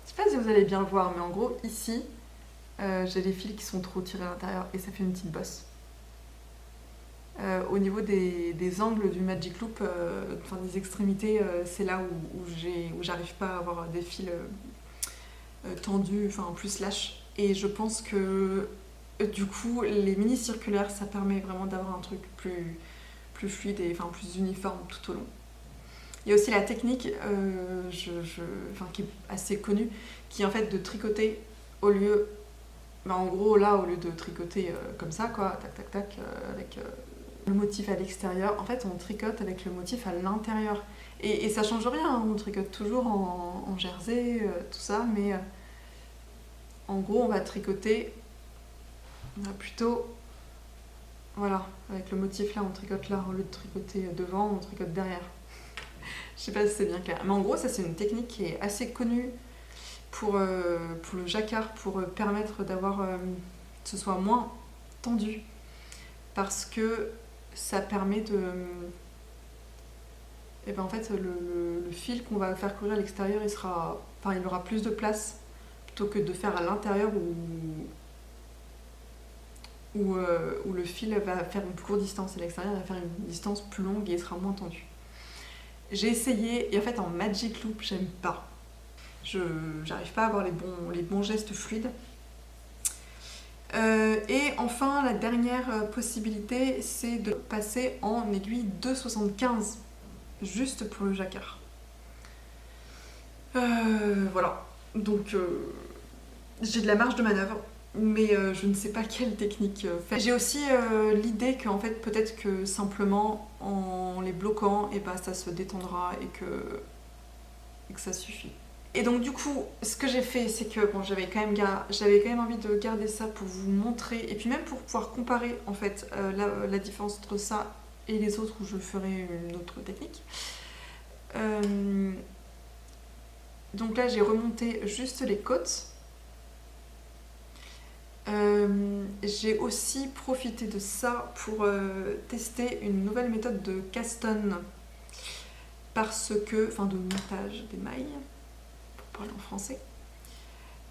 Je sais pas si vous allez bien le voir, mais en gros ici, j'ai les fils qui sont trop tirés à l'intérieur et ça fait une petite bosse. Au niveau des angles du Magic Loop, des extrémités, c'est là où j'arrive pas à avoir des fils tendus, plus lâches. Et je pense que du coup, les mini circulaires, ça permet vraiment d'avoir un truc plus fluide et plus uniforme tout au long. Il y a aussi la technique qui est assez connue, qui est en fait de tricoter au lieu. En gros, là, au lieu de tricoter comme ça, quoi, tac tac tac, avec le motif à l'extérieur, en fait, on tricote avec le motif à l'intérieur. Et ça change rien, hein, on tricote toujours en jersey, tout ça, mais en gros, on va tricoter. On va plutôt. Voilà, avec le motif là, on tricote là, au lieu de tricoter devant, on tricote derrière. Je sais pas si c'est bien clair. Mais en gros, ça c'est une technique qui est assez connue pour le jacquard, pour permettre d'avoir que ce soit moins tendu. Parce que ça permet de. Et ben en fait, le fil qu'on va faire courir à l'extérieur, il aura plus de place plutôt que de faire à l'intérieur où le fil va faire une plus courte distance et l'extérieur va faire une distance plus longue et il sera moins tendu. J'ai essayé, et en fait en Magic Loop, j'aime pas. j'arrive pas à avoir les bons gestes fluides. Et enfin, la dernière possibilité, c'est de passer en aiguille 2,75, juste pour le jacquard. Voilà, donc j'ai de la marge de manœuvre, mais je ne sais pas quelle technique faire. J'ai aussi l'idée qu'en fait, peut-être que simplement en les bloquant, et bah, ça se détendra et que ça suffit. Et donc du coup, ce que j'ai fait, c'est que bon, j'avais quand même envie de garder ça pour vous montrer, et puis même pour pouvoir comparer en fait la différence entre ça et les autres où je ferai une autre technique. Donc là, j'ai remonté juste les côtes. J'ai aussi profité de ça pour tester une nouvelle méthode de caston, parce que, enfin de montage des mailles, pour parler en français.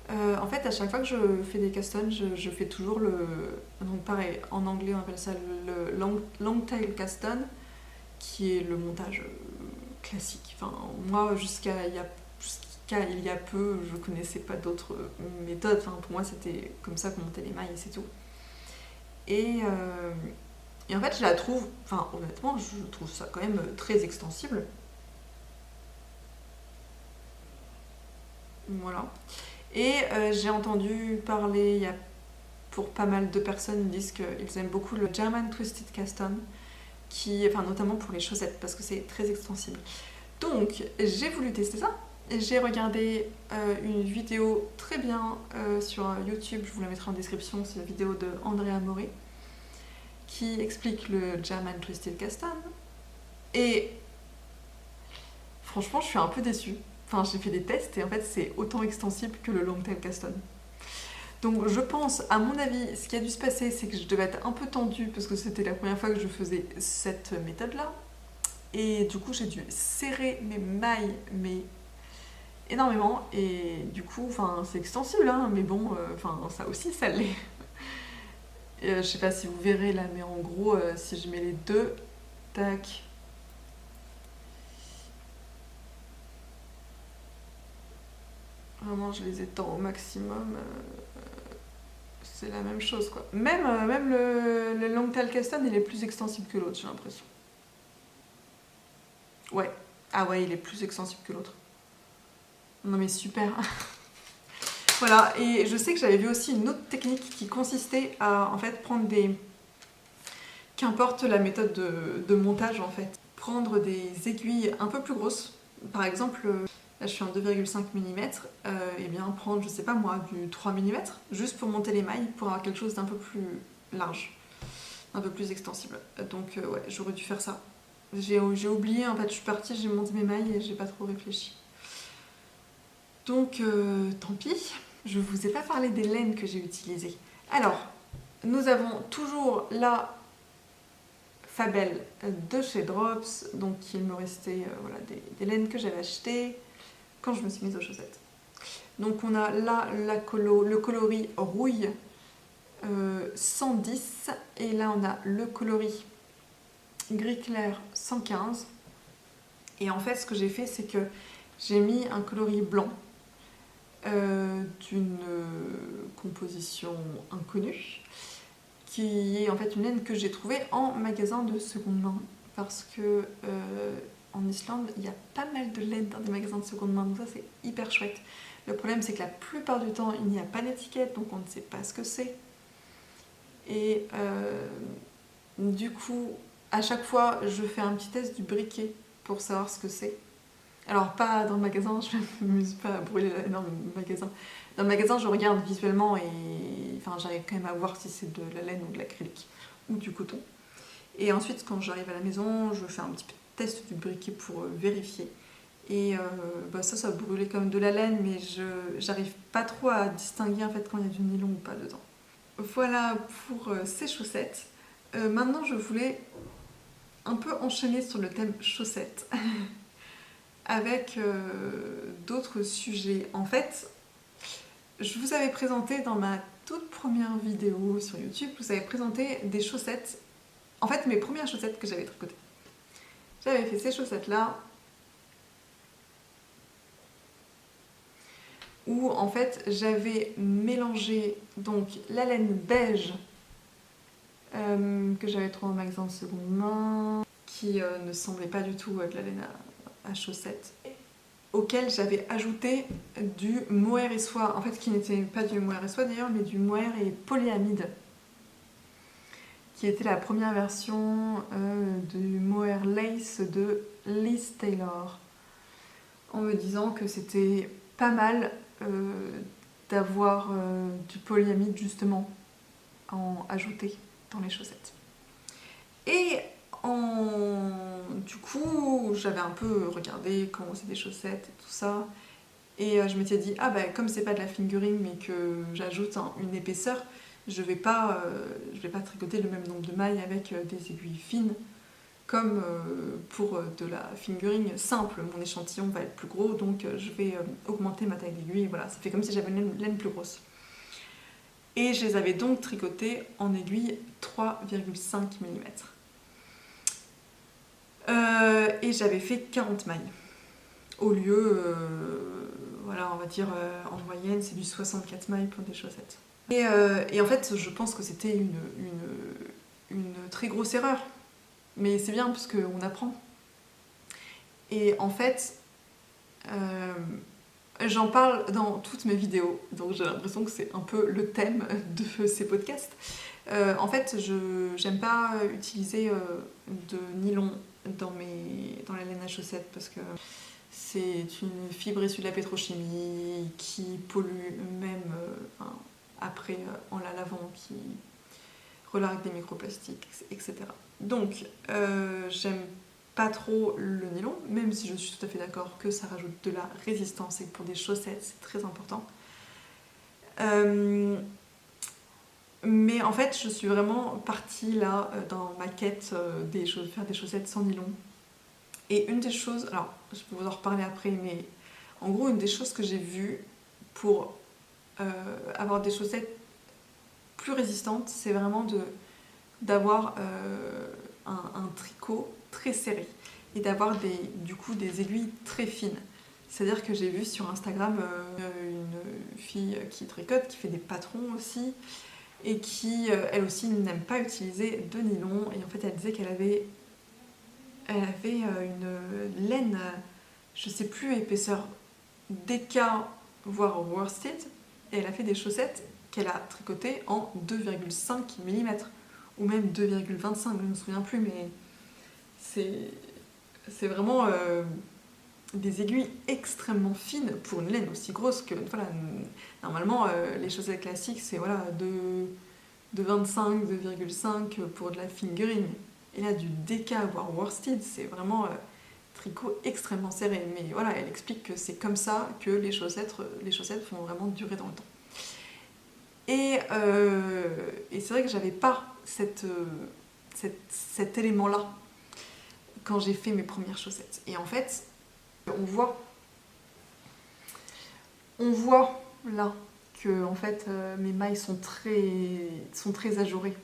En fait, à chaque fois que je fais des castons, je fais toujours donc pareil, en anglais on appelle ça le long tail caston, qui est le montage classique. Enfin, moi, jusqu'à il y a peu, je connaissais pas d'autres méthodes. Enfin, pour moi, c'était comme ça qu'on montait les mailles et c'est tout. Et en fait, je la trouve, enfin, honnêtement, je trouve ça quand même très extensible. Voilà. Et j'ai entendu parler, pour pas mal de personnes, ils disent qu'ils aiment beaucoup le German Twisted Caston, enfin, notamment pour les chaussettes, parce que c'est très extensible. Donc, j'ai voulu tester ça. J'ai regardé une vidéo très bien sur YouTube, je vous la mettrai en description, c'est la vidéo de Andrea Mori, qui explique le German Twisted Caston. Et franchement, je suis un peu déçue. Enfin, j'ai fait des tests et en fait, c'est autant extensible que le Long Tail Caston. Donc, je pense, à mon avis, ce qui a dû se passer, c'est que je devais être un peu tendue parce que c'était la première fois que je faisais cette méthode-là. Et du coup, j'ai dû serrer mes mailles, mais énormément. Et du coup, enfin, c'est extensible, hein, mais bon, enfin, ça aussi, ça l'est. Je sais pas si vous verrez là, mais en gros, si je mets les deux, tac. Vraiment, je les étends au maximum. C'est la même chose, quoi. Même le long tail caston, il est plus extensible que l'autre, j'ai l'impression. Ouais. Ah ouais, il est plus extensible que l'autre. Non mais super. Voilà, et je sais que j'avais vu aussi une autre technique qui consistait à en fait prendre qu'importe la méthode de montage en fait, prendre des aiguilles un peu plus grosses. Par exemple, là je suis en 2,5 mm, et bien prendre, je sais pas moi, du 3 mm, juste pour monter les mailles, pour avoir quelque chose d'un peu plus large, un peu plus extensible. Donc ouais, j'aurais dû faire ça. J'ai oublié, en fait, je suis partie, j'ai monté mes mailles et j'ai pas trop réfléchi. Donc tant pis, je vous ai pas parlé des laines que j'ai utilisées. Alors, nous avons toujours la Fabelle de chez Drops, donc il me restait voilà, des laines que j'avais achetées quand je me suis mise aux chaussettes. Donc on a là le coloris rouille 110, et là on a le coloris gris clair 115. Et en fait, ce que j'ai fait, c'est que j'ai mis un coloris blanc d'une composition inconnue, qui est en fait une laine que j'ai trouvée en magasin de seconde main, parce que en Islande, il y a pas mal de laine dans des magasins de seconde main, donc ça c'est hyper chouette. Le problème, c'est que la plupart du temps, il n'y a pas d'étiquette, donc on ne sait pas ce que c'est. Et du coup, à chaque fois, je fais un petit test du briquet pour savoir ce que c'est. Alors, pas dans le magasin, je ne m'amuse pas à brûler la laine dans le magasin. Dans le magasin, je regarde visuellement et enfin, j'arrive quand même à voir si c'est de la laine ou de l'acrylique ou du coton. Et ensuite, quand j'arrive à la maison, je fais un petit test du briquet pour vérifier. Et bah ça brûlait quand même de la laine, mais j'arrive pas trop à distinguer en fait quand il y a du nylon ou pas dedans. Voilà pour ces chaussettes. Maintenant, je voulais un peu enchaîner sur le thème chaussettes avec d'autres sujets. En fait, je vous avais présenté dans ma toute première vidéo sur YouTube, je vous avais présenté des chaussettes, en fait mes premières chaussettes que j'avais tricotées. J'avais fait ces chaussettes-là. où en fait j'avais mélangé donc la laine beige que j'avais trouvée en magasin de seconde main, qui ne semblait pas du tout de la laine à chaussettes, auquel j'avais ajouté du mohair et soie, en fait qui n'était pas du mohair et soie d'ailleurs, mais du mohair et polyamide, qui était la première version du mohair lace de Liz Taylor, en me disant que c'était pas mal d'avoir du polyamide justement en ajouté dans les chaussettes. Et du coup, j'avais un peu regardé comment c'est des chaussettes et tout ça, et je m'étais dit, ah bah comme c'est pas de la fingering mais que j'ajoute une épaisseur, je vais pas tricoter le même nombre de mailles avec des aiguilles fines comme pour de la fingering simple. Mon échantillon va être plus gros, donc je vais augmenter ma taille d'aiguille, voilà, ça fait comme si j'avais une laine plus grosse. Et je les avais donc tricotées en aiguille 3,5 mm. Et j'avais fait 40 mailles. Au lieu, voilà, on va dire en moyenne, c'est du 64 mailles pour des chaussettes. Et en fait, je pense que c'était une très grosse erreur. Mais c'est bien parce qu'on apprend. Et en fait, j'en parle dans toutes mes vidéos, donc j'ai l'impression que c'est un peu le thème de ces podcasts. En fait, j'aime pas utiliser de nylon dans la laine à chaussettes parce que c'est une fibre issue de la pétrochimie qui pollue même après en la lavant, qui relargue des microplastiques, etc. Donc, j'aime pas trop le nylon, même si je suis tout à fait d'accord que ça rajoute de la résistance et que pour des chaussettes, c'est très important. Mais en fait, je suis vraiment partie là dans ma quête faire des chaussettes sans nylon. Et une des choses, alors je peux vous en reparler après, mais en gros, une des choses que j'ai vues pour avoir des chaussettes plus résistantes, c'est vraiment d'avoir un tricot très serré et d'avoir du coup des aiguilles très fines. C'est-à-dire que j'ai vu sur Instagram une fille qui tricote, qui fait des patrons aussi, et qui, elle aussi, n'aime pas utiliser de nylon. Et en fait, elle disait qu'elle avait une laine, je sais plus, épaisseur DK, voire worsted, et elle a fait des chaussettes qu'elle a tricotées en 2,5 mm, ou même 2,25, je ne me souviens plus, mais c'est vraiment des aiguilles extrêmement fines pour une laine aussi grosse que, voilà, normalement les chaussettes classiques c'est voilà, de 25, 2,5 pour de la fingering. Et là, du DK voire worsted, c'est vraiment tricot extrêmement serré. Mais voilà, elle explique que c'est comme ça que les chaussettes vont vraiment durer dans le temps. Et c'est vrai que j'avais pas cet élément-là quand j'ai fait mes premières chaussettes. Et en fait, on voit là que en fait, mes mailles sont très ajourées,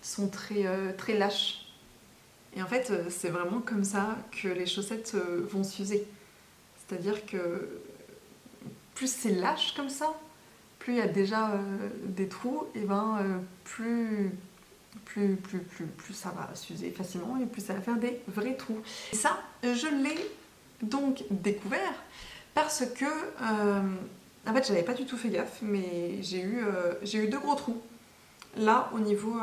sont très lâches. Et en fait, c'est vraiment comme ça que les chaussettes vont s'user. C'est-à-dire que plus c'est lâche comme ça, plus il y a déjà des trous, et ben plus ça va s'user facilement et plus ça va faire des vrais trous. Et ça, je l'ai donc découvert parce que en fait, j'avais pas du tout fait gaffe, mais j'ai eu deux gros trous là au niveau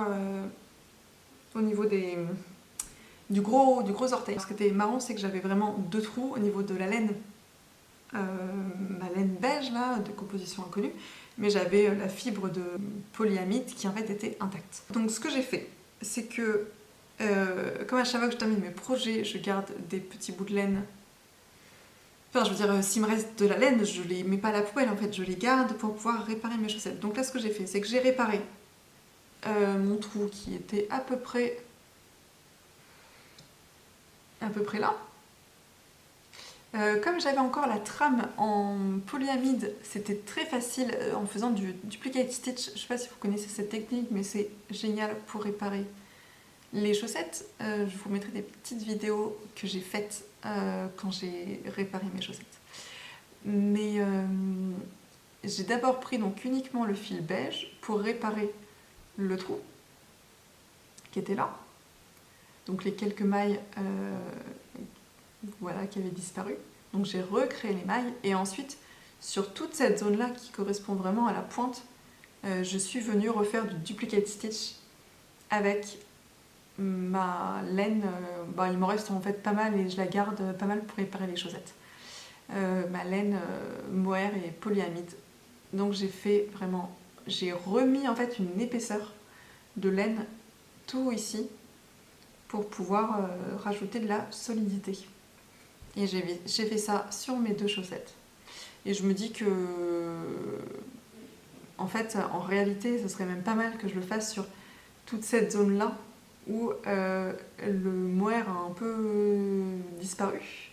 du gros orteil. Ce qui était marrant, c'est que j'avais vraiment deux trous au niveau de la laine, ma laine beige là, de composition inconnue, mais j'avais la fibre de polyamide qui en fait était intacte. Donc ce que j'ai fait, c'est que comme à chaque fois que je termine mes projets, je garde des petits bouts de laine. Enfin, je veux dire, s'il me reste de la laine, je les mets pas à la poubelle en fait, je les garde pour pouvoir réparer mes chaussettes. Donc là, ce que j'ai fait, c'est que j'ai réparé mon trou qui était à peu près là. Comme j'avais encore la trame en polyamide, c'était très facile en faisant du duplicate stitch. Je ne sais pas si vous connaissez cette technique, mais c'est génial pour réparer les chaussettes. Je vous mettrai des petites vidéos que j'ai faites quand j'ai réparé mes chaussettes. Mais j'ai d'abord pris donc uniquement le fil beige pour réparer le trou qui était là. Donc les quelques mailles voilà, qui avaient disparu. Donc j'ai recréé les mailles et ensuite sur toute cette zone là qui correspond vraiment à la pointe, je suis venue refaire du duplicate stitch avec ma laine. Il m'en reste en fait pas mal et je la garde pas mal pour réparer les chaussettes. Ma laine mohair et polyamide. Donc j'ai remis en fait une épaisseur de laine tout ici pour pouvoir rajouter de la solidité. Et j'ai fait ça sur mes 2 chaussettes. Et je me dis que, en fait, en réalité, ce serait même pas mal que je le fasse sur toute cette zone-là où le mohair a un peu disparu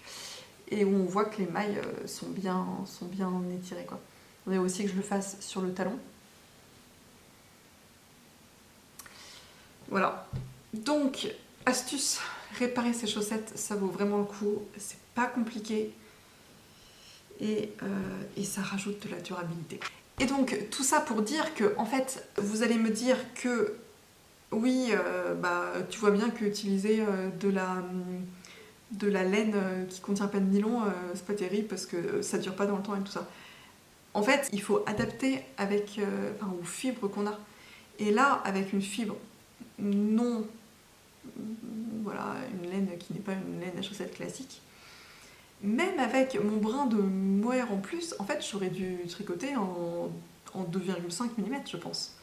et où on voit que les mailles sont bien étirées, quoi. Il faudrait aussi que je le fasse sur le talon. Voilà. Donc, astuce, réparer ses chaussettes, ça vaut vraiment le coup. C'est pas compliqué. Et ça rajoute de la durabilité. Et donc, tout ça pour dire que, en fait, vous allez me dire que, oui, tu vois bien qu'utiliser de la laine qui contient pas de nylon, c'est pas terrible parce que ça dure pas dans le temps et tout ça. En fait, il faut adapter aux fibres qu'on a. Et là, avec une fibre non, voilà, une laine qui n'est pas une laine à chaussettes classique, même avec mon brin de mohair en plus, en fait, j'aurais dû tricoter en 2,5 mm, je pense.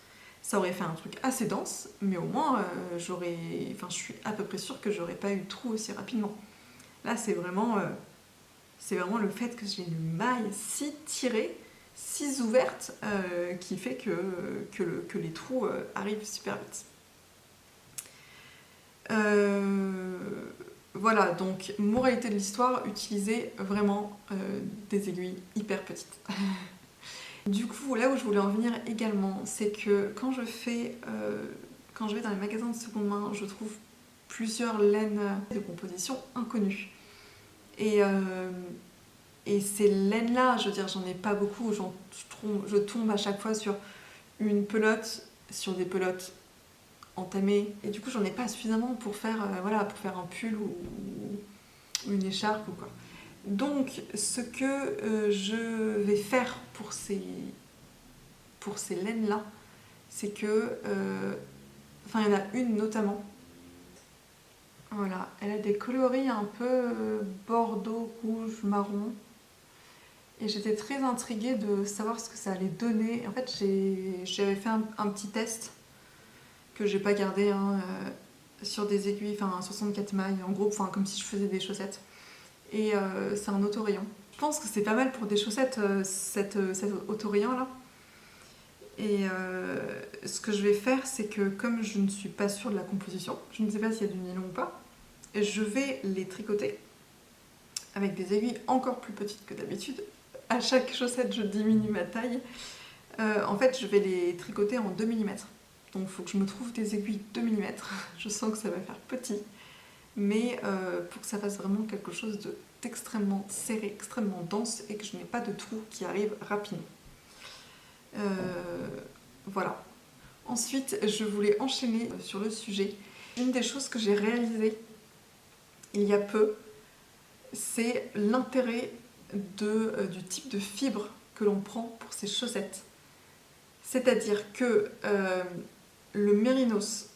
Ça aurait fait un truc assez dense, mais au moins, je suis à peu près sûre que j'aurais pas eu de trou aussi rapidement. Là, c'est vraiment le fait que j'ai une maille si tirée, si ouverte, qui fait que les trous arrivent super vite. Voilà, donc moralité de l'histoire, utilisez vraiment des aiguilles hyper petites. Du coup, là où je voulais en venir également, c'est que quand je vais dans les magasins de seconde main, je trouve plusieurs laines de composition inconnues. Et ces laines-là, je veux dire, j'en ai pas beaucoup, je tombe à chaque fois sur une pelote, sur des pelotes entamées, et du coup j'en ai pas suffisamment pour faire un pull ou une écharpe ou quoi. Donc ce que je vais faire pour ces laines là, c'est que il y en a une notamment, voilà, elle a des coloris un peu bordeaux, rouge, marron, et j'étais très intriguée de savoir ce que ça allait donner. En fait, j'avais fait un petit test que j'ai pas gardé, sur des aiguilles, 64 mailles, en gros, comme si je faisais des chaussettes. Et c'est un autorayon. Je pense que c'est pas mal pour des chaussettes, cet autorayon là. Et ce que je vais faire, c'est que comme je ne suis pas sûre de la composition, je ne sais pas s'il y a du nylon ou pas, je vais les tricoter avec des aiguilles encore plus petites que d'habitude. À chaque chaussette, je diminue ma taille. En fait, je vais les tricoter en 2 mm. Donc il faut que je me trouve des aiguilles 2 mm. Je sens que ça va faire petit. Mais pour que ça fasse vraiment quelque chose d'extrêmement serré, extrêmement dense et que je n'ai pas de trous qui arrivent rapidement. Voilà. Ensuite, je voulais enchaîner sur le sujet. Une des choses que j'ai réalisées il y a peu, c'est l'intérêt du type de fibre que l'on prend pour ces chaussettes. C'est-à-dire que le mérinos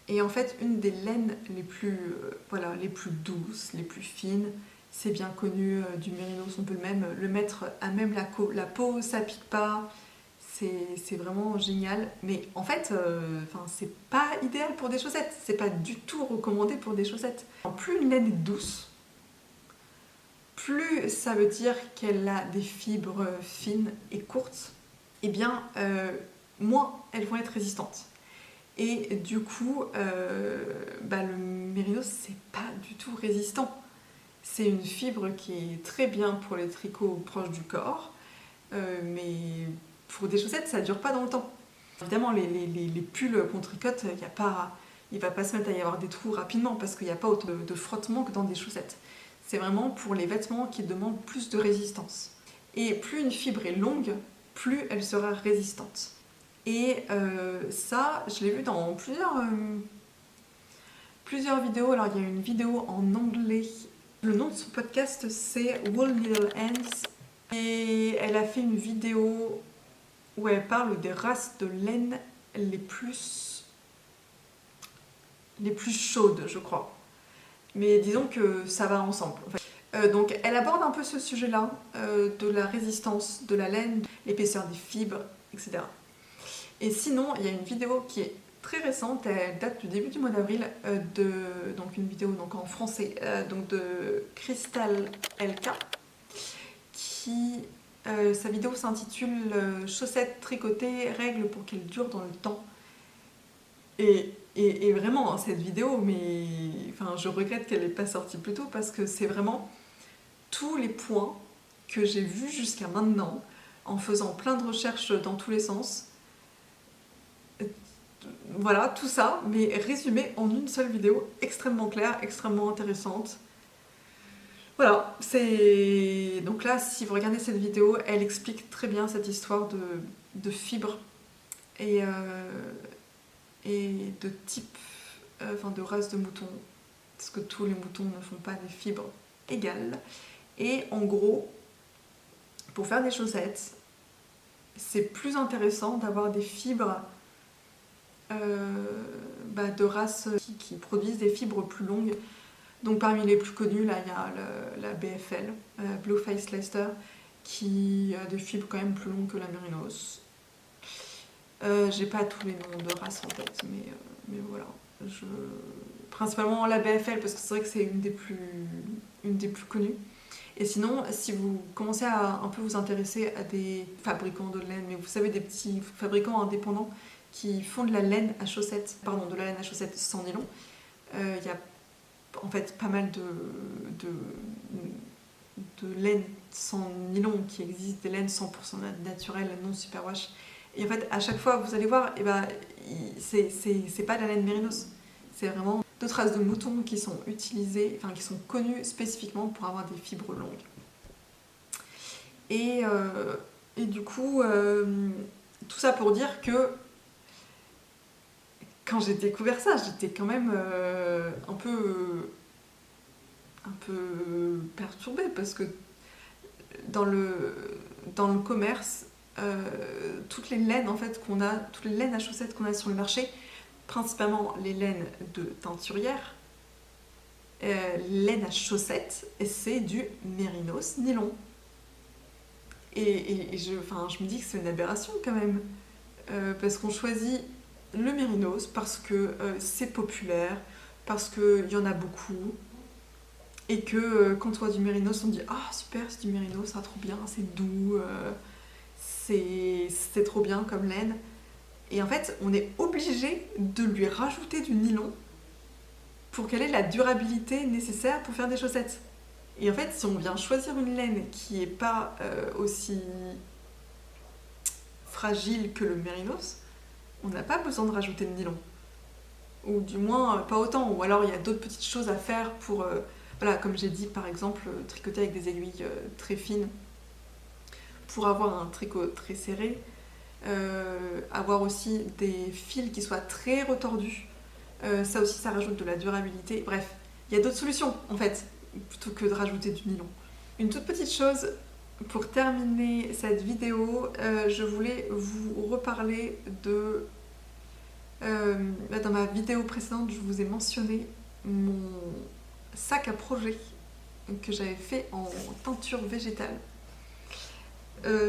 est en fait une des laines les plus douces, les plus fines. C'est bien connu du mérinos, on peut le mettre à même la peau, ça pique pas. C'est vraiment génial. Mais en fait, c'est pas idéal pour des chaussettes. C'est pas du tout recommandé pour des chaussettes. Plus une laine est douce, plus ça veut dire qu'elle a des fibres fines et courtes, et bien moins elles vont être résistantes. Et du coup, le mérinos, c'est pas du tout résistant. C'est une fibre qui est très bien pour les tricots proches du corps, mais pour des chaussettes, ça dure pas dans le temps. Évidemment, les pulls qu'on tricote, il va pas se mettre à y avoir des trous rapidement parce qu'il n'y a pas autant de frottement que dans des chaussettes. C'est vraiment pour les vêtements qui demandent plus de résistance. Et plus une fibre est longue, plus elle sera résistante. Et ça, je l'ai vu dans plusieurs vidéos. Alors il y a une vidéo en anglais. Le nom de son podcast c'est Wool Needle Ends. Et elle a fait une vidéo où elle parle des races de laine les plus chaudes, je crois. Mais disons que ça va ensemble. Donc elle aborde un peu ce sujet-là, de la résistance de la laine, l'épaisseur des fibres, etc. Et sinon, il y a une vidéo qui est très récente, elle date du début du mois d'avril, donc une vidéo donc en français, donc de Crystal LK, qui sa vidéo s'intitule Chaussettes tricotées, règles pour qu'elles durent dans le temps. Et vraiment, cette vidéo, mais enfin, je regrette qu'elle n'ait pas sorti plus tôt parce que c'est vraiment tous les points que j'ai vus jusqu'à maintenant en faisant plein de recherches dans tous les sens. Voilà, tout ça, mais résumé en une seule vidéo, extrêmement claire, extrêmement intéressante. Voilà, c'est... Donc là, si vous regardez cette vidéo, elle explique très bien cette histoire de fibres et de type, enfin de race de moutons, parce que tous les moutons ne font pas des fibres égales. Et en gros, pour faire des chaussettes, c'est plus intéressant d'avoir des fibres de races qui produisent des fibres plus longues. Donc parmi les plus connus, là il y a la BFL, Blue Face Leicester, qui a des fibres quand même plus longues que la Mérinos. J'ai pas tous les noms de races en tête, mais voilà. Principalement la BFL, parce que c'est vrai que c'est une des plus connues. Et sinon, si vous commencez à un peu vous intéresser à des fabricants de laine, mais vous savez, des petits fabricants indépendants qui font de la laine à chaussettes, de la laine à chaussettes sans nylon, il y a en fait pas mal de laine sans nylon qui existe, des laines 100% naturelles, non superwash. Et en fait, à chaque fois, vous allez voir, c'est pas de la laine mérinos. C'est vraiment d'autres races de moutons qui sont utilisées, enfin qui sont connues spécifiquement pour avoir des fibres longues. Et du coup, tout ça pour dire que quand j'ai découvert ça, j'étais quand même un peu perturbée parce que dans le commerce, toutes les laines en fait qu'on a, toutes les laines à chaussettes qu'on a sur le marché, principalement les laines de teinturière, laine à chaussettes, c'est du mérinos nylon. Et je me dis que c'est une aberration quand même, parce qu'on choisit le mérinos parce que c'est populaire, parce qu'il y en a beaucoup, et que quand on voit du mérinos, on dit ah super, c'est du mérinos, ça trop bien, c'est doux, c'est trop bien comme laine. Et en fait, on est obligé de lui rajouter du nylon pour qu'elle ait la durabilité nécessaire pour faire des chaussettes. Et en fait, si on vient choisir une laine qui n'est pas aussi fragile que le mérinos, on n'a pas besoin de rajouter de nylon. Ou du moins, pas autant. Ou alors, il y a d'autres petites choses à faire pour... voilà, comme j'ai dit, par exemple, tricoter avec des aiguilles très fines pour avoir un tricot très serré. Avoir aussi des fils qui soient très retordus. Ça aussi, ça rajoute de la durabilité. Bref, il y a d'autres solutions, en fait, plutôt que de rajouter du nylon. Une toute petite chose, pour terminer cette vidéo, je voulais vous reparler de... dans ma vidéo précédente, je vous ai mentionné mon sac à projet que j'avais fait en teinture végétale.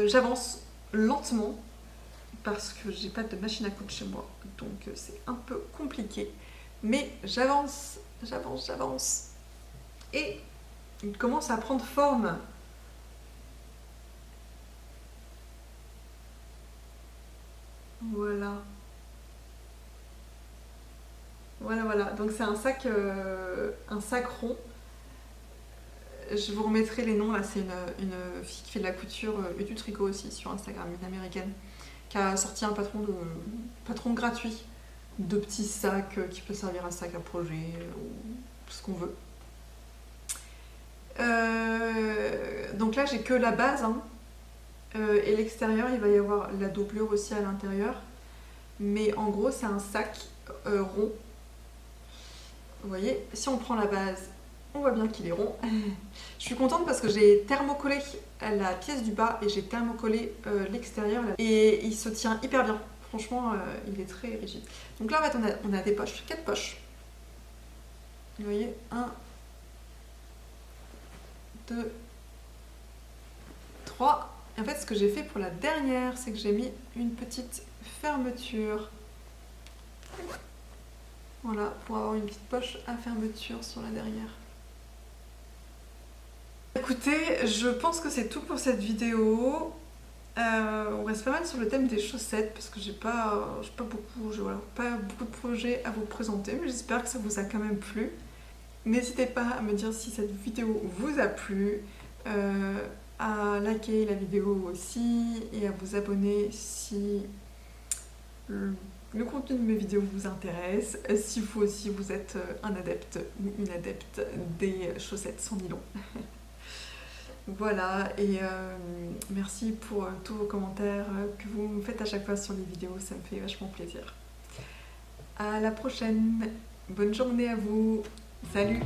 J'avance lentement parce que j'ai pas de machine à coudre chez moi, donc c'est un peu compliqué. Mais j'avance. Et il commence à prendre forme. Voilà. Voilà. Donc c'est un sac rond. Je vous remettrai les noms, là c'est une fille qui fait de la couture et du tricot aussi sur Instagram, une américaine, qui a sorti un patron gratuit de petits sacs qui peut servir à sac à projet ou ce qu'on veut. Donc là j'ai que la base, hein. Et l'extérieur, il va y avoir la doublure aussi à l'intérieur. Mais en gros, c'est un sac rond. Vous voyez, si on prend la base, on voit bien qu'il est rond. Je suis contente parce que j'ai thermocollé la pièce du bas et j'ai thermocollé l'extérieur. Et il se tient hyper bien. Franchement, il est très rigide. Donc là, en fait, on a des poches, 4 poches. Vous voyez, 1, 2, 3. Et en fait, ce que j'ai fait pour la dernière, c'est que j'ai mis une petite fermeture. Voilà, pour avoir une petite poche à fermeture sur la derrière. Écoutez, je pense que c'est tout pour cette vidéo. On reste pas mal sur le thème des chaussettes parce que j'ai pas beaucoup de projets à vous présenter, mais j'espère que ça vous a quand même plu. N'hésitez pas à me dire si cette vidéo vous a plu, à liker la vidéo aussi et à vous abonner si le contenu de mes vidéos vous intéresse, si vous aussi vous êtes un adepte ou une adepte des chaussettes sans nylon. Voilà, et merci pour tous vos commentaires que vous me faites à chaque fois sur les vidéos, ça me fait vachement plaisir. À la prochaine, bonne journée à vous, salut!